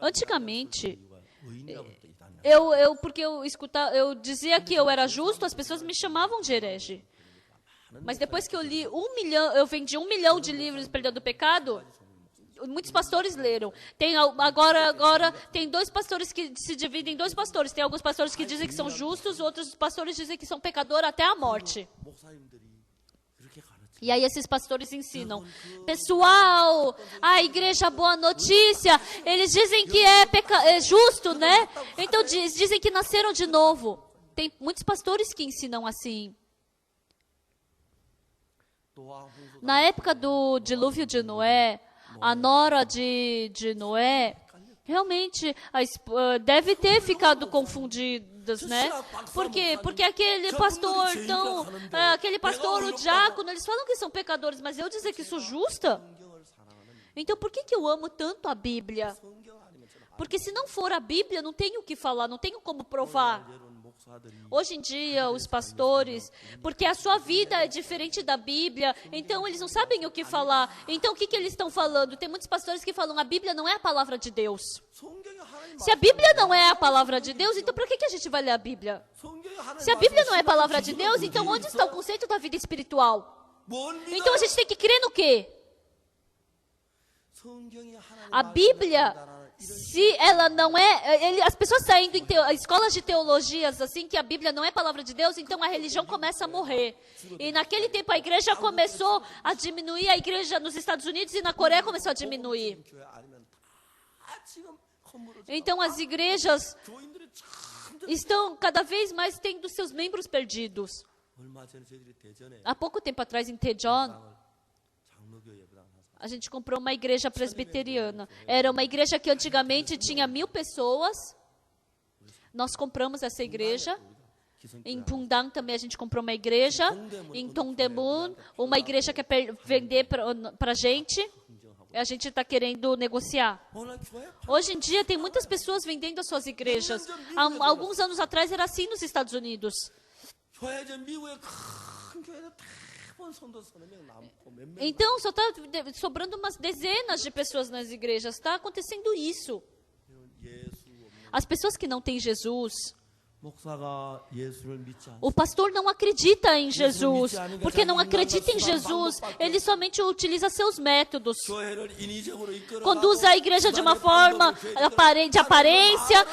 S2: Antigamente, porque eu dizia que eu era justo, as pessoas me chamavam de herege. Mas depois que eu li 1 milhão, eu vendi 1 milhão de livros Perdão do Pecado, muitos pastores leram. Agora tem 2 pastores que se dividem em 2 pastores. Tem alguns pastores que dizem que são justos, outros pastores dizem que são pecadores até a morte. E aí esses pastores ensinam. Pessoal, a igreja Boa Notícia, eles dizem que é justo, né? Então dizem que nasceram de novo. Tem muitos pastores que ensinam assim. Na época do dilúvio de Noé, a nora de Noé, realmente, deve ter ficado confundidas, né? Por quê? Porque aquele pastor, o diácono, eles falam que são pecadores, mas eu dizer que sou justa? Então, por que eu amo tanto a Bíblia? Porque se não for a Bíblia, não tenho o que falar, não tenho como provar. Hoje em dia, os pastores, porque a sua vida é diferente da Bíblia, então eles não sabem o que falar. Então, o que eles estão falando? Tem muitos pastores que falam, a Bíblia não é a palavra de Deus. Se a Bíblia não é a palavra de Deus, então para que a gente vai ler a Bíblia? Se a Bíblia não é a palavra de Deus, então onde está o conceito da vida espiritual? Então a gente tem que crer no quê? A Bíblia, se ela não é... as pessoas saindo em escolas de teologias assim, que a Bíblia não é palavra de Deus, então a religião começa a morrer. E naquele tempo a igreja começou a diminuir, a igreja nos Estados Unidos e na Coreia começou a diminuir. Então as igrejas estão cada vez mais tendo seus membros perdidos. Há pouco tempo atrás em Daejeon, a gente comprou uma igreja presbiteriana. Era uma igreja que antigamente tinha 1000 pessoas. Nós compramos essa igreja. Em Pundang também a gente comprou uma igreja. Em Dongdaemun, uma igreja que quer vender para a gente. A gente está querendo negociar. Hoje em dia tem muitas pessoas vendendo as suas igrejas. Há alguns anos atrás era assim nos Estados Unidos. Então, só está sobrando umas dezenas de pessoas nas igrejas. Está acontecendo isso. As pessoas que não têm Jesus, o pastor não acredita em Jesus. Porque não acredita em Jesus, ele somente utiliza seus métodos. Conduz a igreja de uma forma de aparência.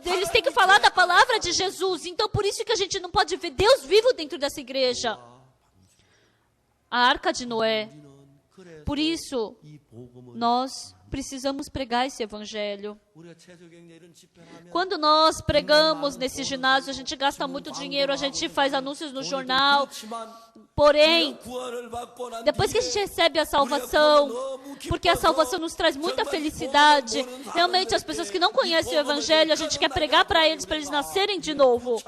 S2: Eles têm que falar da palavra de Jesus. Então, por isso que a gente não pode ver Deus vivo dentro dessa igreja. A Arca de Noé. Por isso, nós precisamos pregar esse evangelho. Quando nós pregamos nesse ginásio, a gente gasta muito dinheiro, a gente faz anúncios no jornal. Porém, depois que a gente recebe a salvação, porque a salvação nos traz muita felicidade, realmente as pessoas que não conhecem o evangelho, a gente quer pregar para eles nascerem de novo.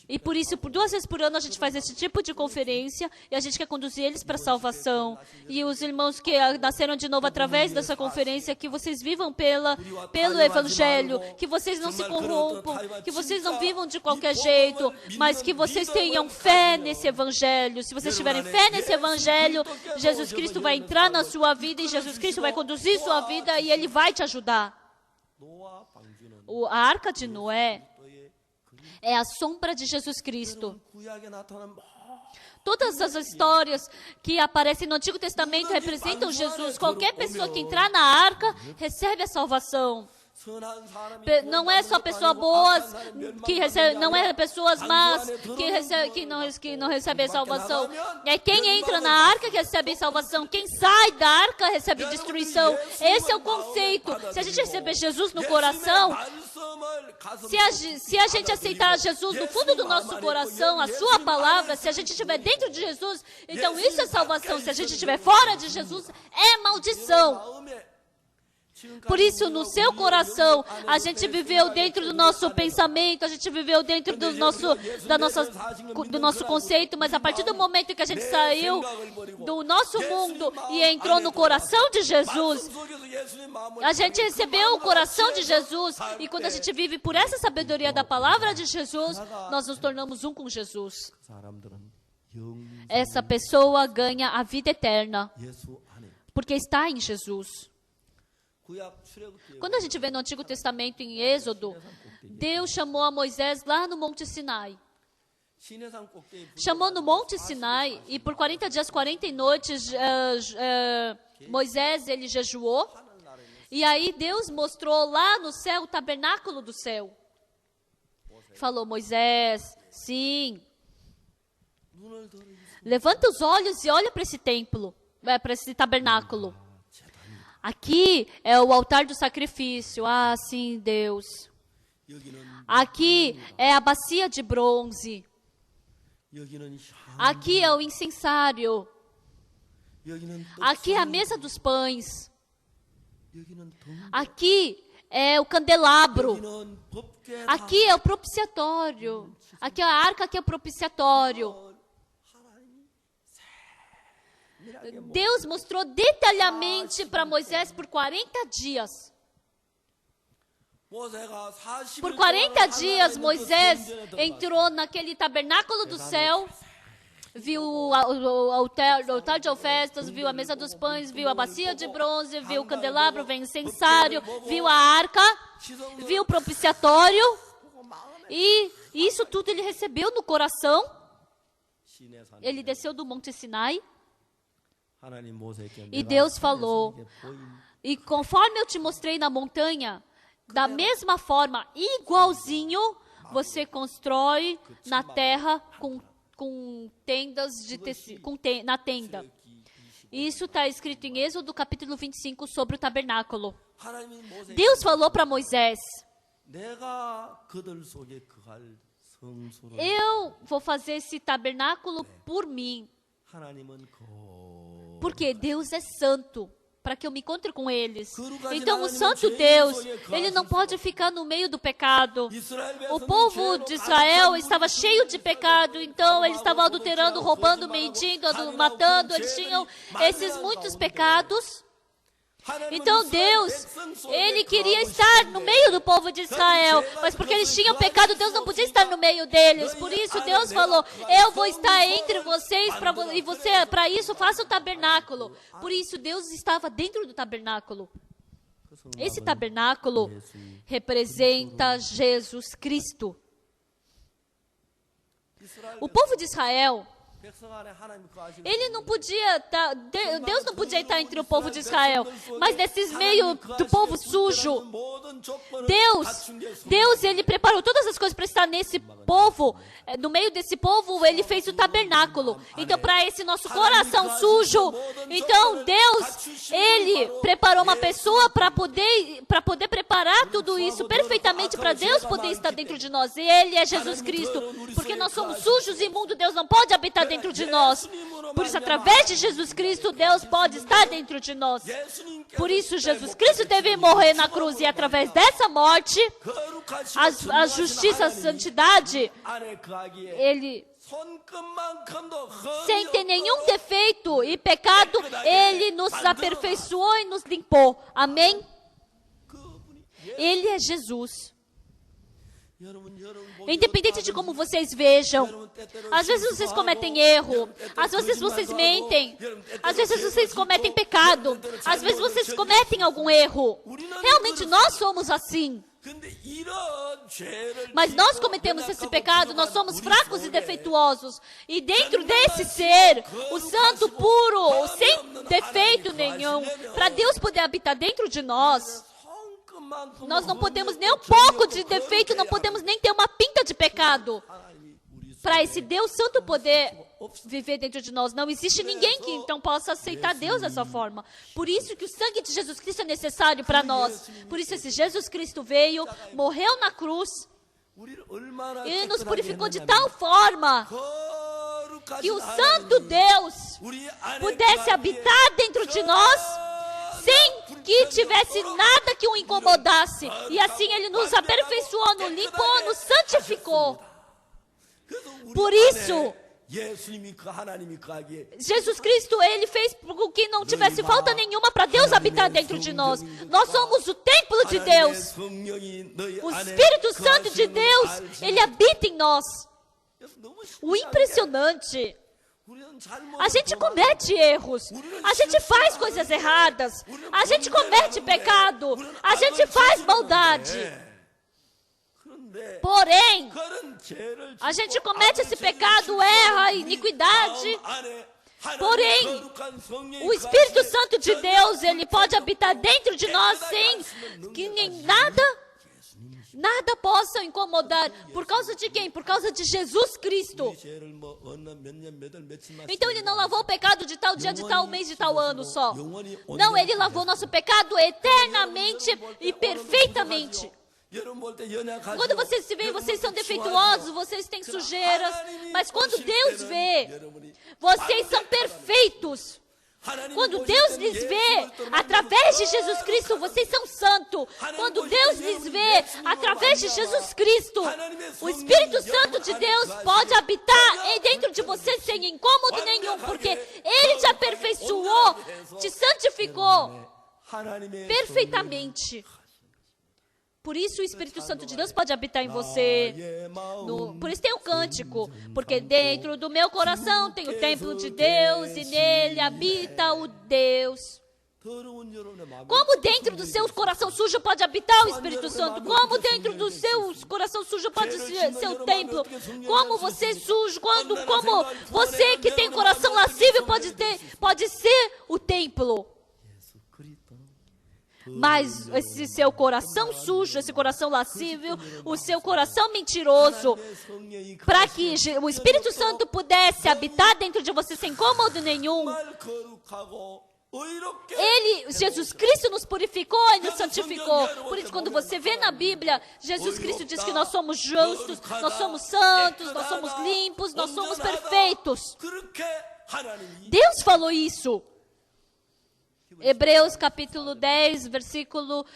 S2: E por isso, por 2 vezes por ano, a gente faz esse tipo de conferência e a gente quer conduzir eles para a salvação. E os irmãos que nasceram de novo através dessa conferência, que vocês vivam pelo Evangelho, que vocês não se corrompam, que vocês não vivam de qualquer jeito, mas que vocês tenham fé nesse Evangelho. Se vocês tiverem fé nesse Evangelho, Jesus Cristo vai entrar na sua vida e Jesus Cristo vai conduzir sua vida e Ele vai te ajudar. A Arca de Noé é a sombra de Jesus Cristo. Todas as histórias que aparecem no Antigo Testamento representam Jesus. Qualquer pessoa que entrar na arca recebe a salvação. Não é só pessoas boas que recebem, não é pessoas más que não recebem salvação. É quem entra na arca que recebe salvação. Quem sai da arca recebe destruição. Esse é o conceito. Se a gente receber Jesus no coração, se a gente aceitar Jesus no fundo do nosso coração, a sua palavra, se a gente estiver dentro de Jesus, então isso é salvação. Se a gente estiver fora de Jesus, é maldição. Por isso, no seu coração, a gente viveu dentro do nosso pensamento, a gente viveu dentro do nosso conceito, mas a partir do momento que a gente saiu do nosso mundo e entrou no coração de Jesus, a gente recebeu o coração de Jesus, e quando a gente vive por essa sabedoria da palavra de Jesus, nós nos tornamos um com Jesus. Essa pessoa ganha a vida eterna, porque está em Jesus. Quando a gente vê no Antigo Testamento, em Êxodo, Deus chamou a Moisés lá no Monte Sinai. Chamou no Monte Sinai, e por 40 dias, 40 noites, Moisés, ele jejuou. E aí Deus mostrou lá no céu o tabernáculo do céu. Falou: Moisés, sim, levanta os olhos e olha para esse templo, para esse tabernáculo. Aqui é o altar do sacrifício. Ah, sim, Deus. Aqui é a bacia de bronze. Aqui é o incensário. Aqui é a mesa dos pães. Aqui é o candelabro. Aqui é o propiciatório. Aqui é a arca, aqui é o propiciatório. Deus mostrou detalhadamente para Moisés por 40 dias. Por 40 dias, Moisés entrou naquele tabernáculo do céu, viu o altar de ofertas, viu a mesa dos pães, viu a bacia de bronze, viu o candelabro, viu o incensário, viu a arca, viu o propiciatório, e isso tudo ele recebeu no coração. Ele desceu do Monte Sinai. E Deus falou: e conforme eu te mostrei na montanha, da mesma forma, igualzinho, você constrói na terra com tendas de tecido, na tenda. Isso está escrito em Êxodo capítulo 25 sobre o tabernáculo. Deus falou para Moisés: eu vou fazer esse tabernáculo por mim. Porque Deus é santo, para que eu me encontre com eles. Então, o santo Deus, ele não pode ficar no meio do pecado. O povo de Israel estava cheio de pecado, então eles estavam adulterando, roubando, mentindo, matando, eles tinham esses muitos pecados. Então Deus, ele queria estar no meio do povo de Israel, mas porque eles tinham pecado, Deus não podia estar no meio deles. Por isso Deus falou: eu vou estar entre vocês, e você, para isso, faça o tabernáculo. Por isso Deus estava dentro do tabernáculo. Esse tabernáculo representa Jesus Cristo. O povo de Israel, ele não podia, Deus não podia estar entre o povo de Israel, mas nesses meio do povo sujo, Deus, ele preparou todas as coisas para estar nesse povo, no meio desse povo, ele fez o tabernáculo. Então, para esse nosso coração sujo, então Deus, ele preparou uma pessoa para poder preparar tudo isso perfeitamente, para Deus poder estar dentro de nós. E ele é Jesus Cristo, porque nós somos sujos e imundos, Deus não pode habitar dentro de nós. Por isso, através de Jesus Cristo, Deus pode estar dentro de nós. Por isso, Jesus Cristo teve que morrer na cruz, e através dessa morte, a justiça, a santidade, ele, sem ter nenhum defeito e pecado, ele nos aperfeiçoou e nos limpou. Amém? Ele é Jesus. Independente de como vocês vejam, às vezes vocês cometem erro, às vezes vocês mentem, às vezes vocês cometem pecado, às vezes vocês cometem algum erro. Realmente nós somos assim. Mas nós cometemos esse pecado, nós somos fracos e defeituosos. E dentro desse ser, o santo puro, sem defeito nenhum, para Deus poder habitar dentro de nós, Nós não podemos nem um pouco de defeito, não podemos nem ter uma pinta de pecado. Para esse Deus Santo poder viver dentro de nós. Não existe ninguém que então possa aceitar Deus dessa forma. Por isso que o sangue de Jesus Cristo é necessário para nós. Por isso esse Jesus Cristo veio, morreu na cruz, ele nos purificou de tal forma que o Santo Deus pudesse habitar dentro de nós sem que tivesse nada que o incomodasse. E assim ele nos aperfeiçoou, nos limpou, nos santificou. Por isso, Jesus Cristo, ele fez com que não tivesse falta nenhuma para Deus habitar dentro de nós. Nós somos o templo de Deus. O Espírito Santo de Deus, ele habita em nós. O impressionante, a gente comete erros, a gente faz coisas erradas, a gente comete pecado, a gente faz maldade. Porém, a gente comete esse pecado, erra, iniquidade. Porém, o Espírito Santo de Deus, ele pode habitar dentro de nós sem que nem nada possa incomodar. Por causa de quem? Por causa de Jesus Cristo. Então ele não lavou o pecado de tal dia, de tal mês, de tal ano só. Não, ele lavou nosso pecado eternamente e perfeitamente. Quando vocês se veem, vocês são defeituosos, vocês têm sujeiras, mas quando Deus vê, vocês são perfeitos. Quando Deus lhes vê, através de Jesus Cristo, vocês são santos. Quando Deus lhes vê, através de Jesus Cristo, o Espírito Santo de Deus pode habitar dentro de vocês sem incômodo nenhum, porque Ele te aperfeiçoou, te santificou perfeitamente. Por isso o Espírito Santo de Deus pode habitar em você. Por isso tem o cântico. Porque dentro do meu coração tem o templo de Deus e nele habita o Deus. Como dentro do seu coração sujo pode habitar o Espírito Santo? Como dentro do seu coração sujo pode ser o templo? Como você é sujo, como você que tem coração lascívio pode ser o templo? Mas esse seu coração sujo, esse coração lascívio, o seu coração mentiroso, para que o Espírito Santo pudesse habitar dentro de você sem incômodo nenhum, Jesus Cristo nos purificou e nos santificou. Por isso, quando você vê na Bíblia, Jesus Cristo diz que nós somos justos, nós somos santos, nós somos limpos, nós somos perfeitos. Deus falou isso. Hebreus capítulo 10, versículo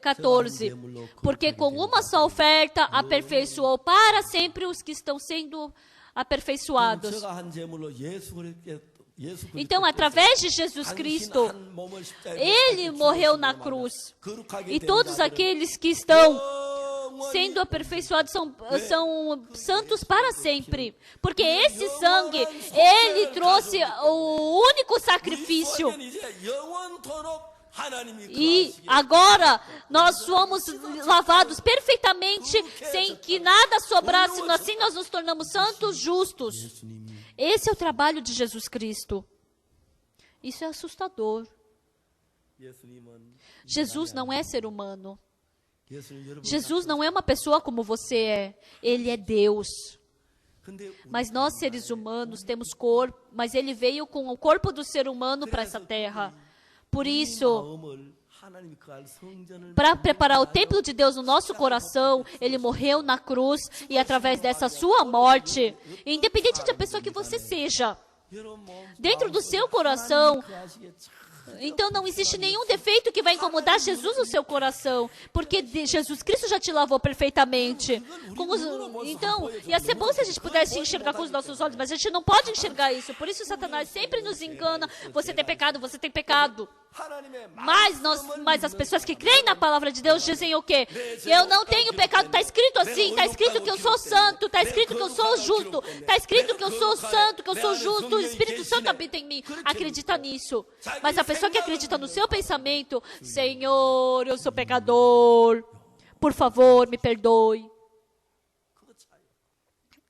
S2: 14. Porque com uma só oferta aperfeiçoou para sempre os que estão sendo aperfeiçoados. Então, através de Jesus Cristo, Ele morreu na cruz. E todos aqueles que estão sendo aperfeiçoados são santos para sempre. Porque esse sangue, Ele trouxe o único sacrifício. E agora nós somos lavados perfeitamente, sem que nada sobrasse. Assim nós nos tornamos santos, justos. Esse é o trabalho de Jesus Cristo. Isso é assustador. Jesus não é ser humano. Jesus não é uma pessoa como você é. Ele é Deus. Mas nós, seres humanos, temos corpo, mas Ele veio com o corpo do ser humano para essa terra. Por isso, para preparar o templo de Deus no nosso coração, Ele morreu na cruz e através dessa sua morte, independente da pessoa que você seja, dentro do seu coração, então não existe nenhum defeito que vai incomodar Jesus no seu coração, porque Jesus Cristo já te lavou perfeitamente. Então, ia ser bom se a gente pudesse enxergar com os nossos olhos, mas a gente não pode enxergar isso. Por isso Satanás sempre nos engana. Você tem pecado, você tem pecado. Mas as pessoas que creem na palavra de Deus dizem o quê? Eu não tenho pecado, está escrito assim, está escrito que eu sou santo, está escrito que eu sou justo, está escrito que eu sou santo, que eu sou justo, o Espírito Santo habita em mim. Acredita nisso. Mas a pessoa que acredita no seu pensamento, Senhor, eu sou pecador, por favor, me perdoe.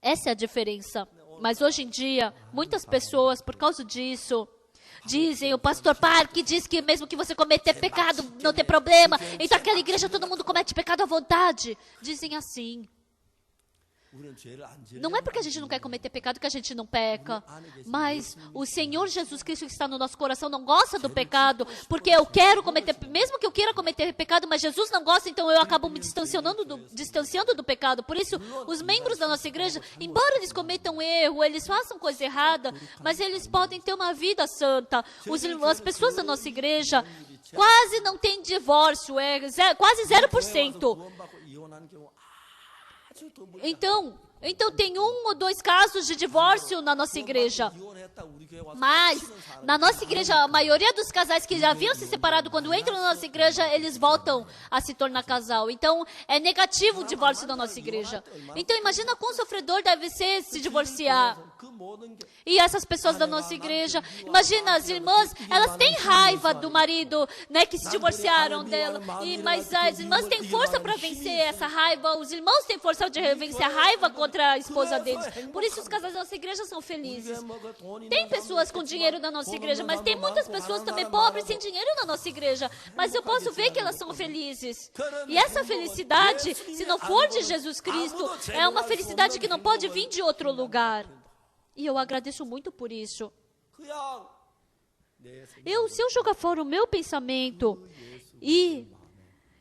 S2: Essa é a diferença. Mas hoje em dia, muitas pessoas, por causa disso, Dizem, o pastor Park diz que mesmo que você cometer pecado, não tem problema. Então aquela igreja todo mundo comete pecado à vontade. Dizem assim. Não é porque a gente não quer cometer pecado que a gente não peca, mas o Senhor Jesus Cristo que está no nosso coração não gosta do pecado, porque eu quero cometer, mesmo que eu queira cometer pecado, mas Jesus não gosta, então eu acabo me distanciando do pecado. Por isso, os membros da nossa igreja, embora eles cometam erro, eles façam coisa errada, mas eles podem ter uma vida santa. As pessoas da nossa igreja quase não têm divórcio, quase 0%. Então tem 1 ou 2 casos de divórcio na nossa igreja. Mas, na nossa igreja, a maioria dos casais que já haviam se separado, quando entram na nossa igreja, eles voltam a se tornar casal. Então, é negativo o divórcio da nossa igreja. Então, imagina quão sofredor deve ser se divorciar. E essas pessoas da nossa igreja, imagina, as irmãs, elas têm raiva do marido, né, que se divorciaram dela. Mas as irmãs têm força para vencer essa raiva, os irmãos têm força de vencer a raiva contra a esposa deles. Por isso os casais da nossa igreja são felizes. Tem pessoas com dinheiro na nossa igreja, mas tem muitas pessoas também pobres sem dinheiro na nossa igreja. Mas eu posso ver que elas são felizes. E essa felicidade, se não for de Jesus Cristo, é uma felicidade que não pode vir de outro lugar. E eu agradeço muito por isso. Se eu jogar fora o meu pensamento, e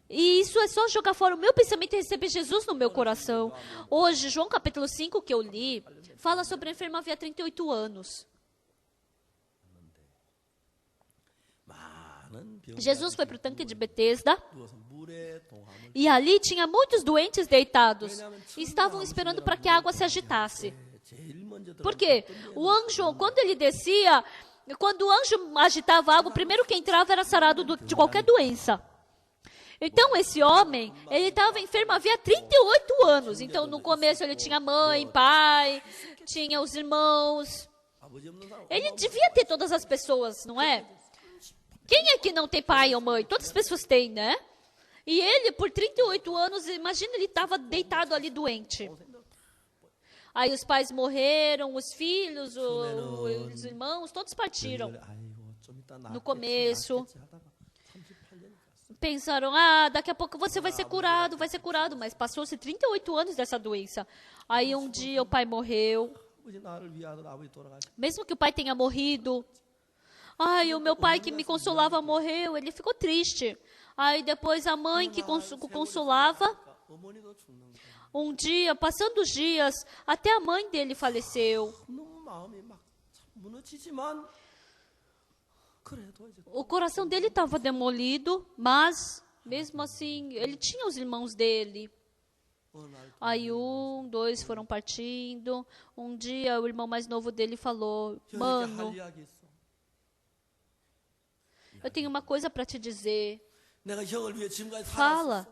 S2: isso é só jogar fora o meu pensamento e receber Jesus no meu coração. Hoje, João capítulo 5, que eu li, fala sobre a enferma havia 38 anos. Jesus foi para o tanque de Betesda, e ali tinha muitos doentes deitados, e estavam esperando para que a água se agitasse. Por quê? O anjo, quando ele descia, quando o anjo agitava a água, o primeiro que entrava era sarado de qualquer doença. Então, esse homem, ele estava enfermo havia 38 anos. Então, no começo, ele tinha mãe, pai, tinha os irmãos. Ele devia ter todas as pessoas, não é? Quem é que não tem pai ou mãe? Todas as pessoas têm, né? E ele, por 38 anos, imagina, ele estava deitado ali doente. Aí os pais morreram, os filhos, os irmãos, todos partiram. No começo, pensaram, daqui a pouco você vai ser curado, mas passou-se 38 anos dessa doença. Aí um dia o pai morreu. Mesmo que o pai tenha morrido, o meu pai que me consolava morreu, ele ficou triste. Aí depois a mãe que consolava, um dia, passando os dias, até a mãe dele faleceu. O coração dele estava demolido, mas, mesmo assim, ele tinha os irmãos dele. Aí 1, 2 foram partindo. Um dia, o irmão mais novo dele falou, mano, eu tenho uma coisa para te dizer. Fala.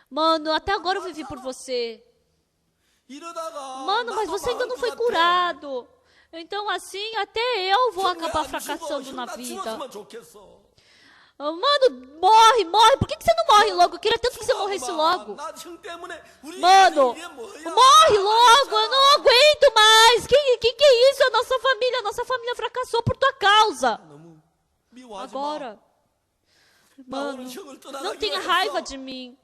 S2: Mano, até agora eu vivi por você. Mano, mas você ainda não foi curado. Então, assim, até eu vou acabar fracassando na vida. Mano, morre. Por que você não morre logo? Eu queria tanto que você morresse logo. Mano, morre logo. Eu não aguento mais. Que é isso? A nossa família fracassou por tua causa. Agora, mano, não tenha raiva de mim.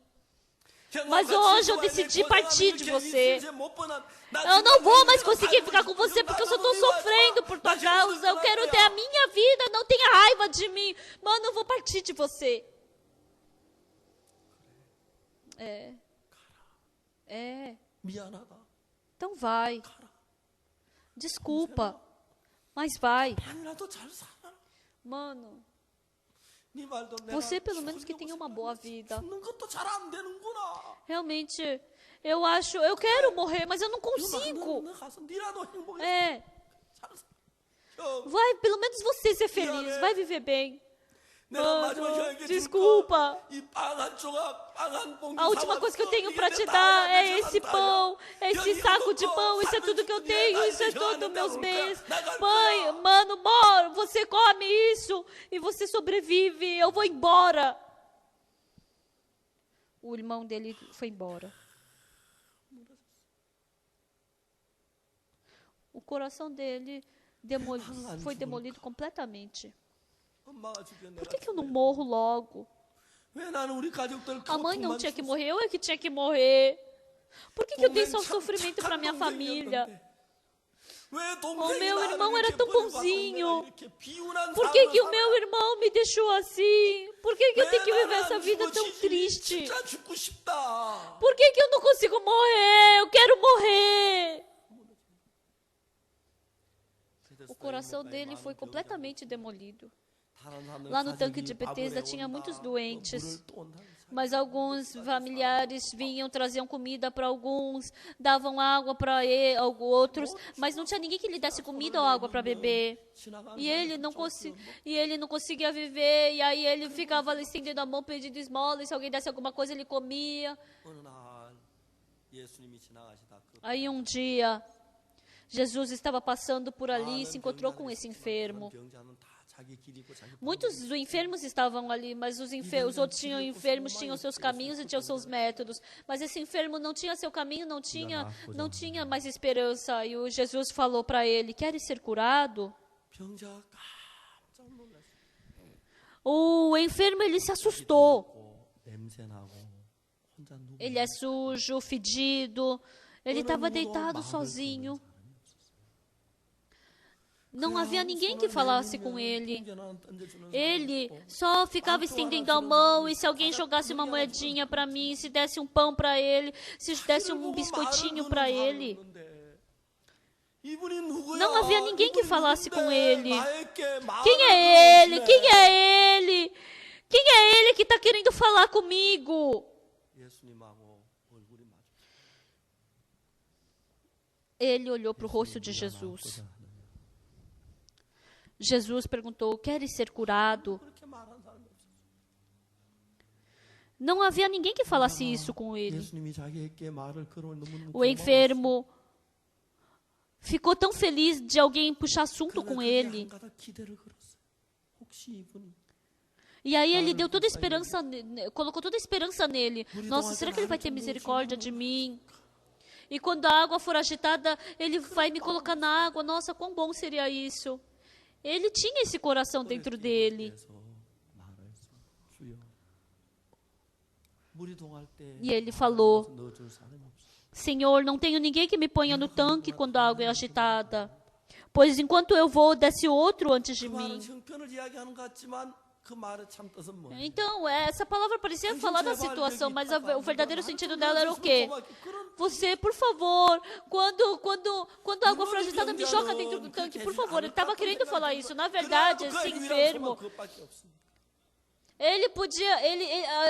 S2: Mas hoje eu decidi partir de você. Eu não vou mais conseguir ficar com você porque eu só estou sofrendo por tua causa. Eu quero ter a minha vida, não tenha raiva de mim. Mano, eu vou partir de você. Então vai. Desculpa. Mas vai. Mano, você pelo menos que tenha uma boa vida. Realmente, eu quero morrer, mas eu não consigo. Vai, pelo menos você ser feliz, vai viver bem. Mano, desculpa. A última coisa que eu tenho para te dar é esse pão, esse saco de pão, isso é tudo que eu tenho, isso é todos meus bens. Mãe, mano, você come isso e você sobrevive, eu vou embora. O irmão dele foi embora. O coração dele foi demolido completamente.
S1: 엄마가 죽겠네.
S2: Por que eu não morro logo?
S1: 왜 나는 우리 가족들
S2: A mãe não
S1: 고통만
S2: tinha que
S1: 줬어?
S2: morrer, eu é que tinha que morrer. Por que eu dei só
S1: 동생 참
S2: sofrimento para
S1: 착한
S2: minha família?
S1: 동생이었는데. 왜
S2: O
S1: 동생이
S2: meu
S1: 나를
S2: irmão era
S1: 이렇게
S2: tão
S1: 버려가고
S2: bonzinho.
S1: 내가 이렇게 비운한
S2: Por que
S1: 삶을
S2: o meu
S1: 살아?
S2: irmão me deixou assim? Por que eu tenho que viver essa vida tão
S1: 죽어지지?
S2: triste?
S1: 진짜 죽고 싶다.
S2: Por que eu não consigo morrer? Eu quero morrer. O coração dele foi completamente demolido. Lá no tanque de Betesda tinha muitos doentes, mas alguns familiares vinham, traziam comida para alguns, davam água para outros, mas não tinha ninguém que lhe desse comida ou água para beber. E ele não conseguia viver, e aí ele ficava ali estendendo a mão pedindo esmola, e se alguém desse alguma coisa ele comia. Aí um dia, Jesus estava passando por ali e se encontrou com esse enfermo. Muitos dos enfermos estavam ali, mas os outros enfermos tinham seus caminhos e tinham seus métodos. Mas esse enfermo não tinha seu caminho, não tinha mais esperança. E o Jesus falou para ele: queres ser curado? O enfermo, ele se assustou. Ele é sujo, fedido. Ele estava deitado sozinho. Não havia ninguém que falasse com ele. Ele só ficava estendendo a mão, e se alguém jogasse uma moedinha para mim, se desse um pão para ele, se desse um biscoitinho para ele. Não havia ninguém que falasse com ele. Quem é ele? Quem é ele? Quem é ele que está querendo falar comigo? Ele olhou para o rosto de Jesus. Jesus perguntou: queres ser curado? Não havia ninguém que falasse isso com ele. O enfermo ficou tão feliz de alguém puxar assunto com ele. E aí ele deu toda a esperança, colocou toda a esperança nele. Nossa, será que ele vai ter misericórdia de mim? E quando a água for agitada, ele vai me colocar na água. Nossa, quão bom seria isso. Ele tinha esse coração dentro dele. E ele falou: Senhor, não tenho ninguém que me ponha no tanque quando a água é agitada, pois enquanto eu vou, desce outro antes de mim. Então, essa palavra parecia falar da situação, mas o verdadeiro sentido dela era o quê? Você, por favor, quando a água for agitada, me joga dentro do tanque, por favor. Ele estava querendo falar isso. Na verdade, esse enfermo,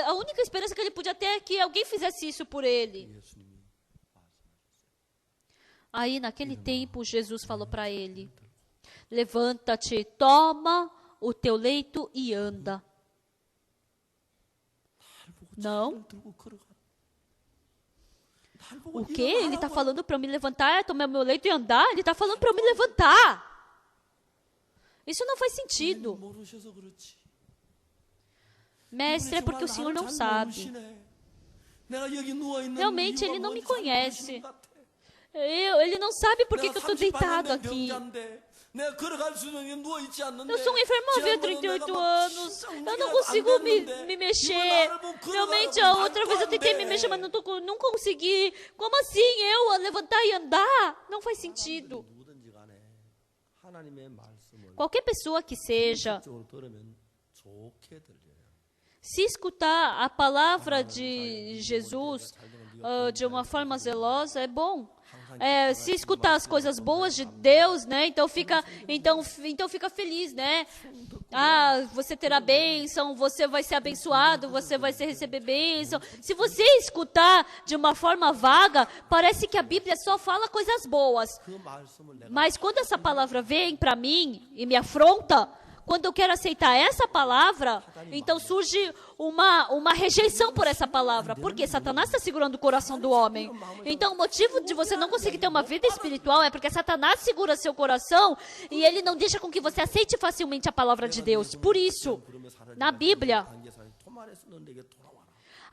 S2: a única esperança que ele podia ter é que alguém fizesse isso por ele. Aí, naquele tempo, Jesus falou para ele: levanta-te, toma o teu leito e anda. Não. O quê? Ele está falando para eu me levantar, tomar o meu leito e andar? Ele está falando para eu me levantar. Isso não faz sentido. Mestre, é porque o Senhor não sabe. Realmente, Ele não me conhece. Ele não sabe por que eu estou deitado aqui. Eu sou um enfermo havia 38 anos. Eu não consigo me mexer. Realmente, a outra vez eu tentei me mexer, mas não consegui. Como assim eu levantar e andar? Não faz sentido. Qualquer pessoa que seja, se escutar a palavra de Jesus de uma forma zelosa, é bom. Se escutar as coisas boas de Deus, né? Então fica feliz, né? Você terá bênção, você vai ser abençoado, você vai receber bênção. Se você escutar de uma forma vaga, parece que a Bíblia só fala coisas boas. Mas quando essa palavra vem para mim e me afronta, quando eu quero aceitar essa palavra, então surge uma rejeição por essa palavra. Porque Satanás está segurando o coração do homem. Então o motivo de você não conseguir ter uma vida espiritual é porque Satanás segura seu coração e ele não deixa com que você aceite facilmente a palavra de Deus. Por isso, na Bíblia,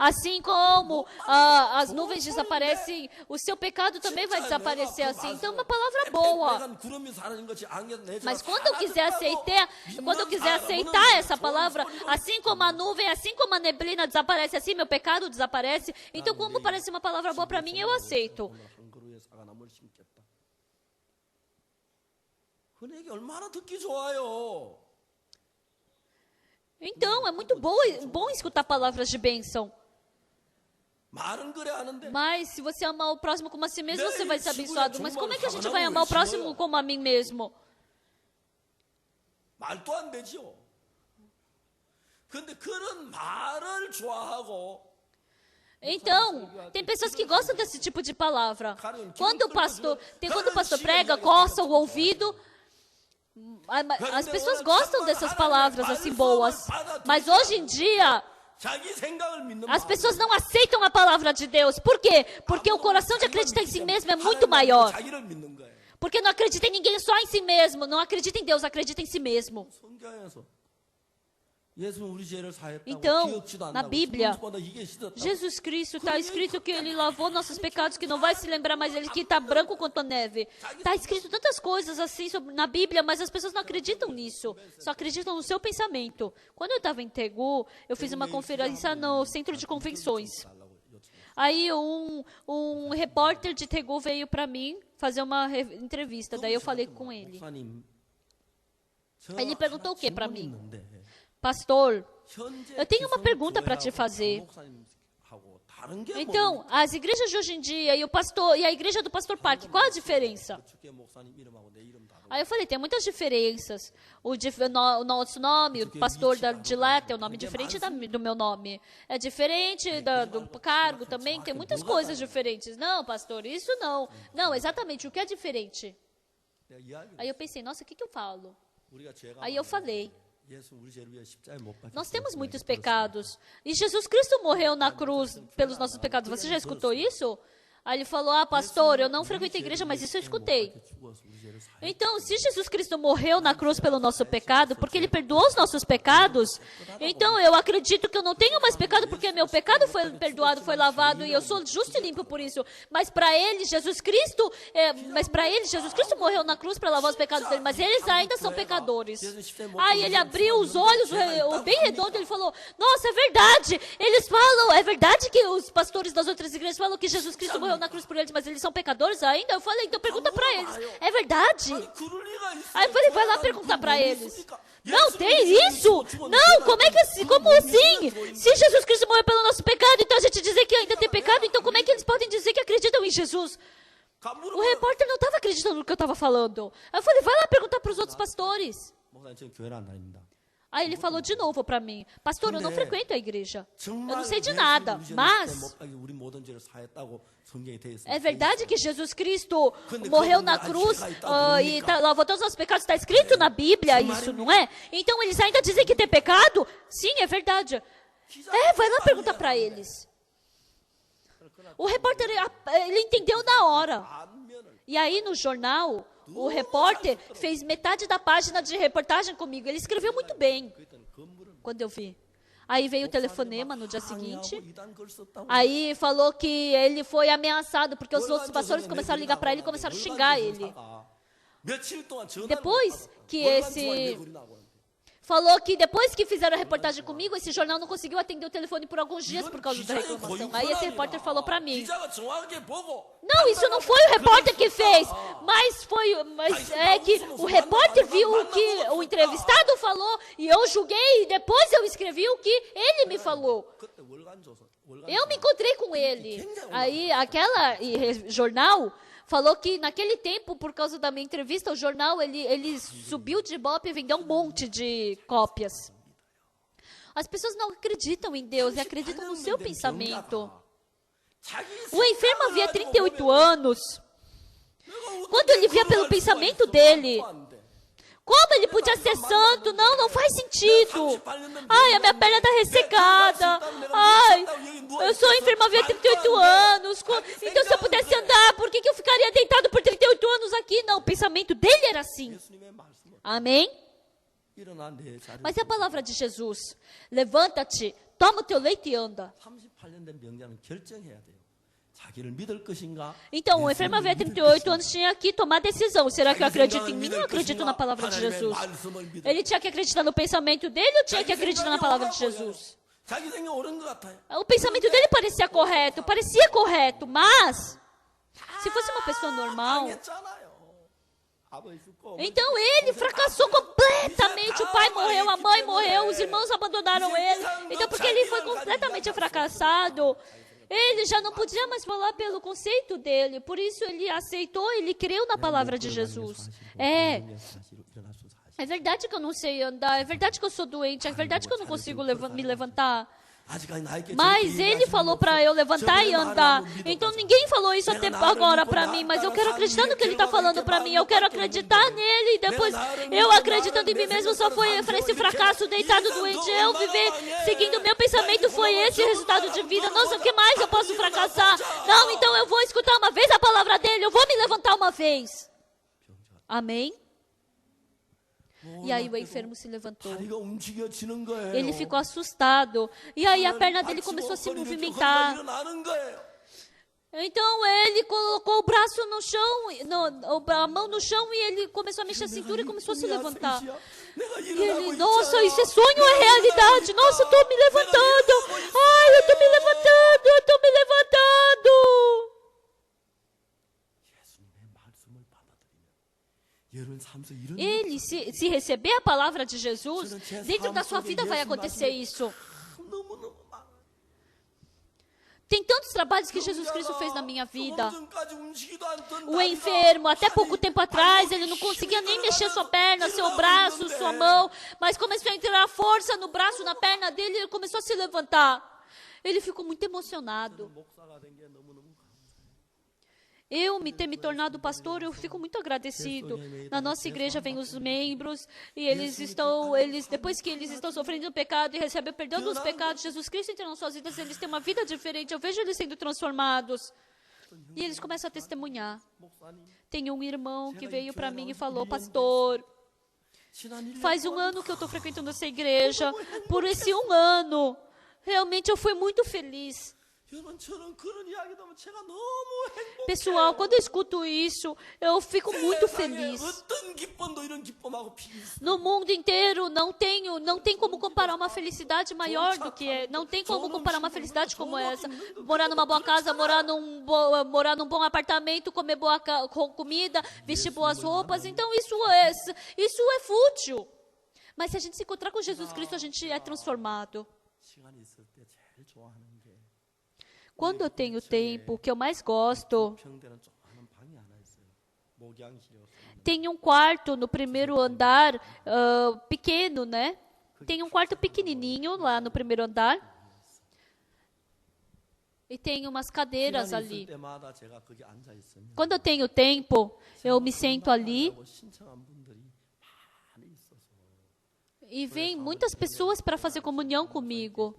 S2: Assim como as nuvens desaparecem, o seu pecado também vai desaparecer assim. Então, é uma palavra boa. Mas quando eu quiser aceitar essa palavra, assim como a nuvem, assim como a neblina desaparece, assim meu pecado desaparece. Então, como parece uma palavra boa para mim, eu aceito. Então, é muito bom escutar palavras de bênção. Mas se você amar o próximo como a si mesmo, você vai ser abençoado. Mas como é que a gente vai amar o próximo como a mim mesmo? Então, tem pessoas que gostam desse tipo de palavra. Quando o pastor prega, coça o ouvido. As pessoas gostam dessas palavras assim boas. Mas hoje em dia, as pessoas não aceitam a palavra de Deus. Por quê? Porque o coração de acreditar em si mesmo é muito maior. Porque não acredita em ninguém, só em si mesmo. Não acredita em Deus, acredita em si mesmo. Então, na Bíblia, Jesus Cristo está escrito que Ele lavou nossos pecados, que não vai se lembrar mais Ele, que está branco quanto a neve. Está escrito tantas coisas assim na Bíblia, mas as pessoas não acreditam nisso. Só acreditam no seu pensamento. Quando eu estava em Daegu, eu fiz uma conferência no centro de convenções. Aí um repórter de Daegu veio para mim fazer uma entrevista. Daí eu falei com ele. Ele perguntou o que para mim? Pastor, eu tenho uma pergunta para te fazer. Então, as igrejas de hoje em dia e a igreja do Pastor Park, qual a diferença? Aí eu falei, tem muitas diferenças. O nosso nome, o pastor de lá tem um nome diferente do meu nome. É diferente do cargo também, tem muitas coisas diferentes. Não, pastor, isso não. Não, exatamente, o que é diferente? Aí eu pensei, nossa, o que eu falo? Aí eu falei, nós temos muitos pecados. E Jesus Cristo morreu na cruz pelos nossos pecados. Você já escutou isso? Aí ele falou, pastor, eu não frequento a igreja, mas isso eu escutei. Então, se Jesus Cristo morreu na cruz pelo nosso pecado, porque Ele perdoou os nossos pecados, então eu acredito que eu não tenho mais pecado, porque meu pecado foi perdoado, foi lavado, e eu sou justo e limpo por isso. Mas para ele, Jesus Cristo morreu na cruz para lavar os pecados dele, mas eles ainda são pecadores. Aí ele abriu os olhos, bem redondo, ele falou, nossa, é verdade, eles falam, é verdade que os pastores das outras igrejas falam que Jesus Cristo morreu na cruz por eles, mas eles são pecadores ainda? Eu falei, então pergunta para eles. É verdade? Aí eu falei, vai lá perguntar para eles. Não tem isso? Não, como assim? Se Jesus Cristo morreu pelo nosso pecado, então a gente dizer que ainda tem pecado, então como é que eles podem dizer que acreditam em Jesus? O repórter não estava acreditando no que eu estava falando. Aí eu falei, vai lá perguntar para os outros pastores. Aí ele falou de novo para mim, pastor, eu não frequento a igreja. Eu não sei de nada, mas é verdade que Jesus Cristo morreu na cruz e lavou todos os nossos pecados. Está escrito na Bíblia isso, não é? Então eles ainda dizem que tem pecado? Sim, é verdade. Vai lá perguntar para eles. O repórter, ele entendeu na hora. E aí no jornal, o repórter fez metade da página de reportagem comigo. Ele escreveu muito bem, quando eu vi. Aí veio o telefonema no dia seguinte. Aí falou que ele foi ameaçado, porque os outros pastores começaram a ligar para ele e começaram a xingar ele. Depois que falou que depois que fizeram a reportagem comigo, esse jornal não conseguiu atender o telefone por alguns dias por causa da reclamação. Aí esse repórter falou para mim, não, isso não foi o repórter que fez, mas é que o repórter viu o que o entrevistado falou e eu julguei e depois eu escrevi o que ele me falou. Eu me encontrei com ele. Aí aquele jornal falou que naquele tempo, por causa da minha entrevista, o jornal, ele subiu de Ibope e vendeu um monte de cópias. As pessoas não acreditam em Deus e acreditam no seu pensamento. O enfermo havia 38 anos. Quando ele via pelo pensamento dele, como ele podia ser santo? Não faz sentido. Ai, a minha perna está ressecada. Ai, eu sou enferma havia 38 anos. Então, se eu pudesse andar, por que eu ficaria deitado por 38 anos aqui? Não, o pensamento dele era assim. Amém?
S1: 일어나 내 자리를
S2: Mas é a palavra de Jesus. Levanta-te, toma o teu leito e anda.
S1: 38년 된 병자는 결정해야 돼요. 자기를 믿을 것인가?
S2: Então, o enfermo havia 38 anos tinha que tomar decisão. Será que eu acredito em mim ou eu acredito na palavra de Jesus? Ele tinha que acreditar no pensamento dele ou tinha que acreditar na palavra de Jesus?
S1: 자기 생각이 옳은 것 같아요.
S2: O pensamento dele parecia correto, mas se fosse uma pessoa normal,
S1: 당했잖아요. 아버지 죽고
S2: então ele fracassou completamente. O pai morreu, a mãe morreu, os irmãos abandonaram ele. Então, porque ele foi completamente fracassado, ele já não podia mais falar pelo conceito dele. Por isso ele aceitou, ele creu na palavra de Jesus. É verdade que eu não sei andar, é verdade que eu sou doente, é verdade que eu não consigo me levantar. Mas ele falou para eu levantar e andar. Então ninguém falou isso até agora para mim, mas eu quero acreditar no que ele está falando para mim. Eu quero acreditar nele e depois eu acreditando em mim mesmo só foi esse fracasso, deitado doente. Eu viver seguindo o meu pensamento foi esse resultado de vida. Nossa, o que mais eu posso fracassar? Não, então eu vou escutar uma vez a palavra dele, eu vou me levantar uma vez. Amém? E aí o enfermo se levantou. Ele ficou assustado. E aí a perna dele começou a se movimentar. Então ele colocou o braço no chão, a mão no chão, e ele começou a mexer a cintura e começou a se levantar. E ele, nossa, isso é sonho ou é realidade? Nossa, eu estou me levantando. Ai, eu estou me levantando, eu estou me levantando. Ele, se receber a palavra de Jesus, dentro da sua vida vai acontecer isso. Tem tantos trabalhos que Jesus Cristo fez na minha vida. O enfermo, até pouco tempo atrás, ele não conseguia nem mexer sua perna, seu braço, sua mão, mas começou a entrar força no braço, na perna dele, e ele começou a se levantar. Ele ficou muito emocionado. Ter me tornado pastor, eu fico muito agradecido. Na nossa igreja vem os membros e depois que eles estão sofrendo o pecado e recebem o perdão dos pecados, Jesus Cristo entra nas suas vidas, eles têm uma vida diferente. Eu vejo eles sendo transformados. E eles começam a testemunhar. Tem um irmão que veio para mim e falou, pastor, faz 1 ano que eu estou frequentando essa igreja. Por esse 1 ano, realmente eu fui muito feliz. Pessoal, quando eu escuto isso, eu fico muito feliz. No mundo inteiro não tem como comparar uma felicidade maior do que não tem como comparar uma felicidade como essa. Morar numa boa casa, morar num bom apartamento, comer boa comida, vestir boas roupas. Então isso é fútil. Mas se a gente se encontrar com Jesus Cristo, a gente é transformado. Quando eu tenho tempo, o que eu mais gosto, tem um quarto no primeiro andar, pequeno, né? Tem um quarto pequenininho lá no primeiro andar. E tem umas cadeiras ali. Quando eu tenho tempo, eu me sento ali. E vem muitas pessoas para fazer comunhão comigo.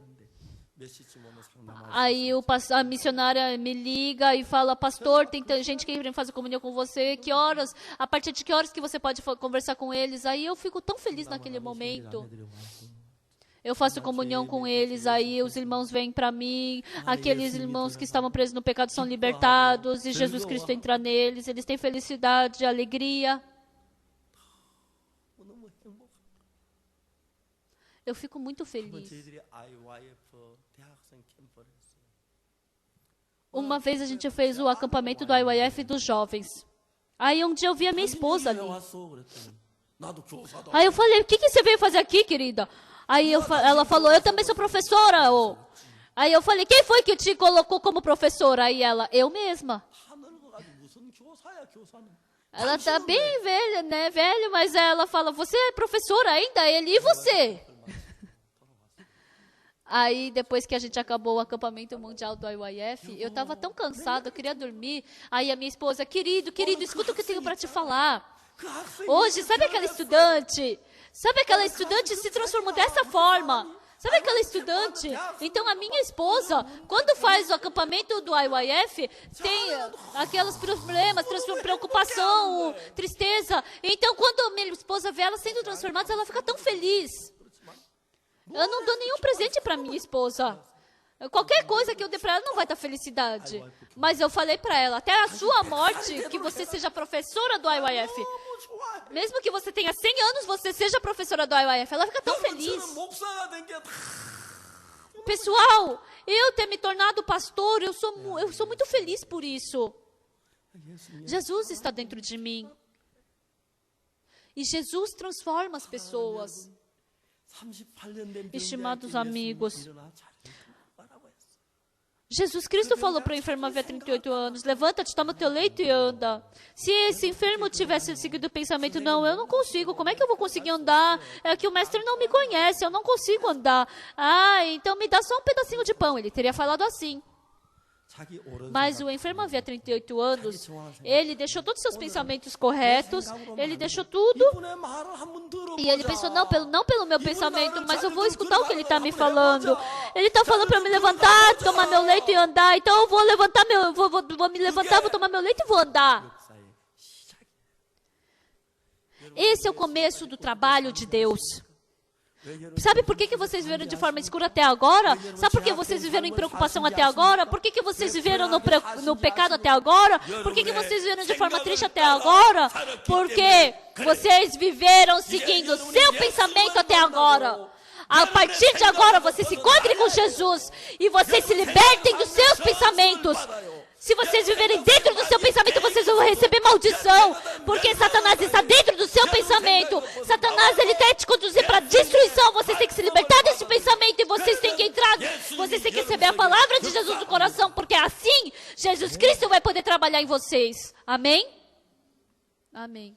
S2: Aí a missionária me liga e fala, pastor, tem gente que vem fazer comunhão com você, que horas, a partir de que horas que você pode conversar com eles? Aí eu fico tão feliz naquele momento. Eu faço comunhão com eles, aí os irmãos vêm para mim, aqueles irmãos que estavam presos no pecado são libertados, e Jesus Cristo entra neles, eles têm felicidade, alegria. Eu fico muito feliz. Uma vez a gente fez o acampamento do IYF dos jovens. Aí um dia eu vi a minha esposa ali. Aí eu falei, o que você veio fazer aqui, querida? Aí ela falou, eu também sou professora. Aí eu falei, quem foi que te colocou como professora? Aí ela, eu mesma. Ela tá bem velha, né? Velha, mas ela fala, você é professora ainda? Ele, e você? Aí, depois que a gente acabou o acampamento mundial do IYF, eu estava tão cansada, eu queria dormir. Aí a minha esposa, querido, escuta o que eu tenho para te falar. Hoje, sabe aquela estudante? Se transformou dessa forma. Sabe aquela estudante? Então, a minha esposa, quando faz o acampamento do IYF, tem aqueles problemas, preocupação, tristeza. Então, quando minha esposa vê ela sendo transformada, ela fica tão feliz. Eu não dou nenhum presente para minha esposa. Qualquer coisa que eu dê para ela não vai dar felicidade. Mas eu falei para ela, até a sua morte, que você seja professora do IYF. Mesmo que você tenha 100 anos, você seja professora do IYF. Ela fica tão feliz. Pessoal, eu ter me tornado pastor, eu sou muito feliz por isso. Jesus está dentro de mim. E Jesus transforma as pessoas. Estimados amigos, Jesus Cristo falou para o enfermo havia 38 anos, levanta-te, toma o teu leito e anda. Se esse enfermo tivesse seguido o pensamento, não, eu não consigo, como é que eu vou conseguir andar? É que o mestre não me conhece, eu não consigo andar. Ah, então me dá só um pedacinho de pão. Ele teria falado assim. Mas o enfermo havia 38 anos, ele deixou todos os seus pensamentos corretos, ele deixou tudo, e ele pensou, não pelo meu pensamento, mas eu vou escutar o que ele está me falando. Ele está falando para eu me levantar, tomar meu leito e andar, então eu vou levantar, vou me levantar, vou tomar meu leito e vou andar. Esse é o começo do trabalho de Deus. Sabe por que vocês viveram de forma escura até agora? Sabe por que vocês viveram em preocupação até agora? Por que vocês viveram no pecado até agora? Por que vocês viveram de forma triste até agora? Porque vocês viveram seguindo o seu pensamento até agora. A partir de agora, você se encontre com Jesus e vocês se libertem dos seus pensamentos. Se vocês viverem dentro do seu pensamento, vocês vão receber maldição, porque Satanás está dentro do seu pensamento. Satanás, ele quer te conduzir para destruição. Vocês têm que se libertar desse pensamento e vocês têm que entrar, vocês têm que receber a palavra de Jesus no coração, porque assim, Jesus Cristo vai poder trabalhar em vocês. Amém? Amém.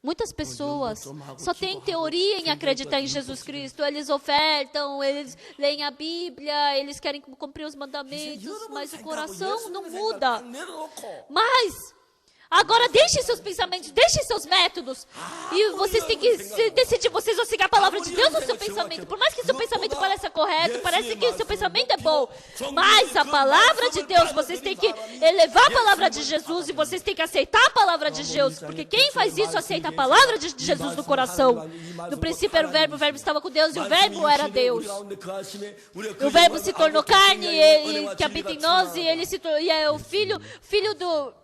S2: Muitas pessoas só têm teoria em acreditar em Jesus Cristo. Eles ofertam, eles leem a Bíblia, eles querem cumprir os mandamentos, mas o coração não muda. Mas agora deixem seus pensamentos, deixem seus métodos. E vocês têm que decidir, vocês vão seguir a palavra de Deus no seu pensamento. Por mais que seu pensamento pareça correto, parece que seu pensamento é bom. Mas a palavra de Deus, vocês têm que elevar a palavra de Jesus e vocês têm que aceitar a palavra de Jesus. Porque quem faz isso aceita a palavra de Jesus no coração. No princípio era o verbo estava com Deus e o verbo era Deus. O verbo se tornou carne e que habita em nós e é o filho do...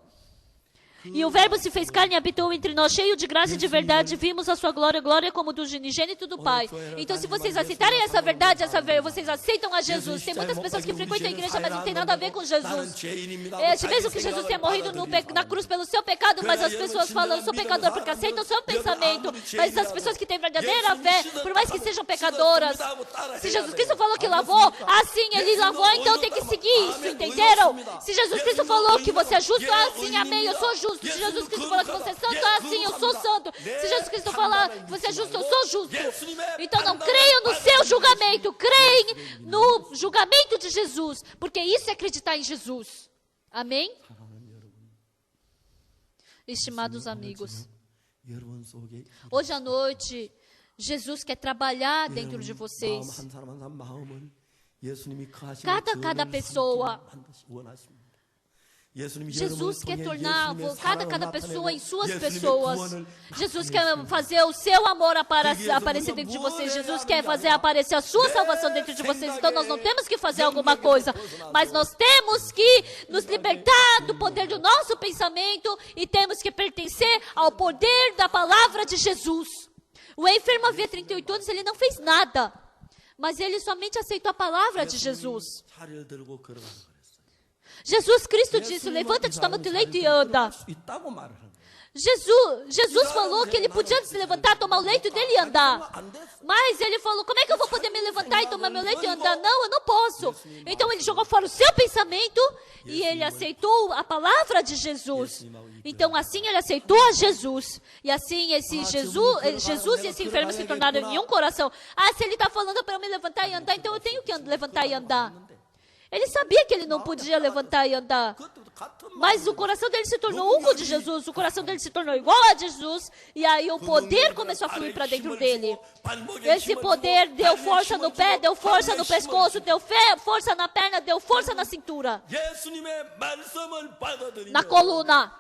S2: E o verbo se fez carne e habitou entre nós, cheio de graça e de verdade. Vimos a sua glória, glória como do unigênito do Pai. Então, se vocês aceitarem essa verdade, vocês aceitam a Jesus. Tem muitas pessoas que frequentam a igreja, mas não tem nada a ver com Jesus. Mesmo que Jesus tenha morrido na cruz pelo seu pecado, mas as pessoas falam, eu sou pecador porque aceitam o seu pensamento. Mas as pessoas que têm verdadeira fé, por mais que sejam pecadoras, se Jesus Cristo falou que lavou, assim ele lavou, então tem que seguir isso, entenderam? Se Jesus Cristo falou que você é justo, assim, amém, eu sou justo. Se Jesus Cristo falou que você é santo, assim, eu sou santo. Se Jesus Cristo falar que você é justo, eu sou justo. Então não creiam no seu julgamento, creem no julgamento de Jesus, porque isso é acreditar em Jesus. Amém? Estimados amigos, hoje à noite, Jesus quer trabalhar dentro de vocês. Cada pessoa... Jesus quer tornar cada pessoa em suas pessoas. Jesus quer fazer o seu amor aparecer dentro de vocês. Jesus quer fazer aparecer a sua salvação dentro de vocês. Então nós não temos que fazer alguma coisa, mas nós temos que nos libertar do poder do nosso pensamento e temos que pertencer ao poder da palavra de Jesus. O enfermo havia 38 anos, ele não fez nada, mas ele somente aceitou a palavra de Jesus. Jesus Cristo disse, levanta-te, toma o teu leito e anda. Jesus falou que ele podia se levantar, tomar o leito dele e andar. Mas ele falou, como é que eu vou poder me levantar e tomar meu leito e andar? Não, eu não posso. Então ele jogou fora o seu pensamento e ele aceitou a palavra de Jesus. Então assim ele aceitou a Jesus. E assim Jesus e esse enfermo se tornaram em um coração. Ah, se ele está falando para eu me levantar e andar, então eu tenho que levantar e andar. Ele sabia que ele não podia levantar e andar. Mas o coração dele se tornou um com o de Jesus. O coração dele se tornou igual a Jesus. E aí o poder começou a fluir para dentro dele. Esse poder deu força no pé, deu força no pescoço, deu força na perna, deu força na cintura, na coluna.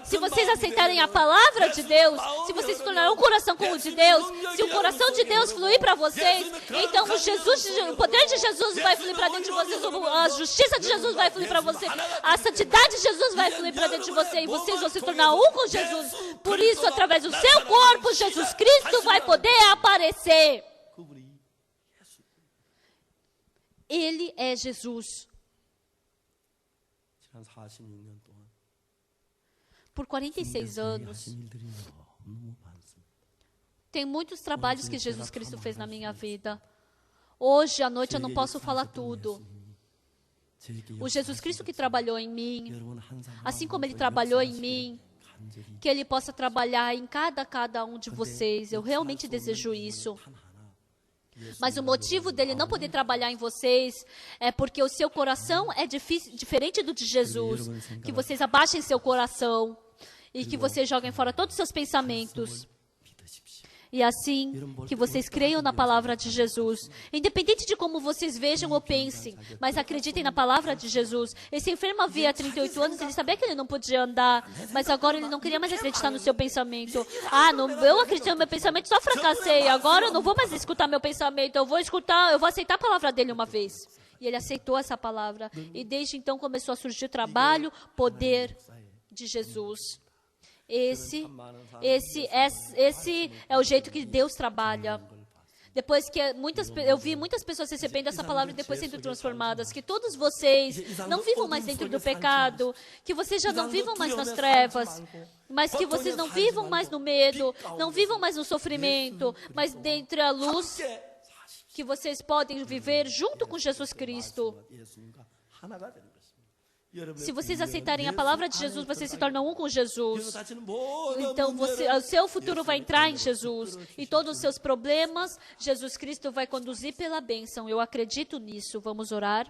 S2: Se vocês aceitarem a palavra de Deus, se vocês se tornarem um coração como o de Deus, se o coração de Deus fluir para vocês, então o poder de Jesus vai fluir para dentro de vocês, a justiça de Jesus vai fluir para vocês, a santidade de Jesus vai fluir para dentro de vocês, e vocês vão se tornar um com Jesus. Por isso, através do seu corpo, Jesus Cristo vai poder aparecer. Ele é Jesus. Por 46 anos, tem muitos trabalhos que Jesus Cristo fez na minha vida. Hoje à noite eu não posso falar tudo. O Jesus Cristo que trabalhou em mim, assim como Ele trabalhou em mim, que Ele possa trabalhar em cada um de vocês. Eu realmente desejo isso. Mas o motivo dele não poder trabalhar em vocês é porque o seu coração é diferente do de Jesus. Que vocês abaixem seu coração e que vocês joguem fora todos os seus pensamentos. E assim, que vocês creiam na palavra de Jesus. Independente de como vocês vejam ou pensem, mas acreditem na palavra de Jesus. Esse enfermo havia 38 anos, ele sabia que ele não podia andar, mas agora ele não queria mais acreditar no seu pensamento. Eu acreditei no meu pensamento, só fracassei. Agora eu não vou mais escutar meu pensamento, eu vou aceitar a palavra dele uma vez. E ele aceitou essa palavra. E desde então começou a surgir o trabalho, poder de Jesus. Esse é o jeito que Deus trabalha. Depois que eu vi muitas pessoas recebendo essa palavra e depois sendo transformadas, que todos vocês não vivam mais dentro do pecado, que vocês já não vivam mais nas trevas, mas que vocês não vivam mais no medo, não vivam mais no sofrimento, mas dentro da luz, que vocês podem viver junto com Jesus Cristo. Se vocês aceitarem a palavra de Jesus, vocês se tornam um com Jesus. Então, o seu futuro vai entrar em Jesus. E todos os seus problemas, Jesus Cristo vai conduzir pela bênção. Eu acredito nisso. Vamos orar.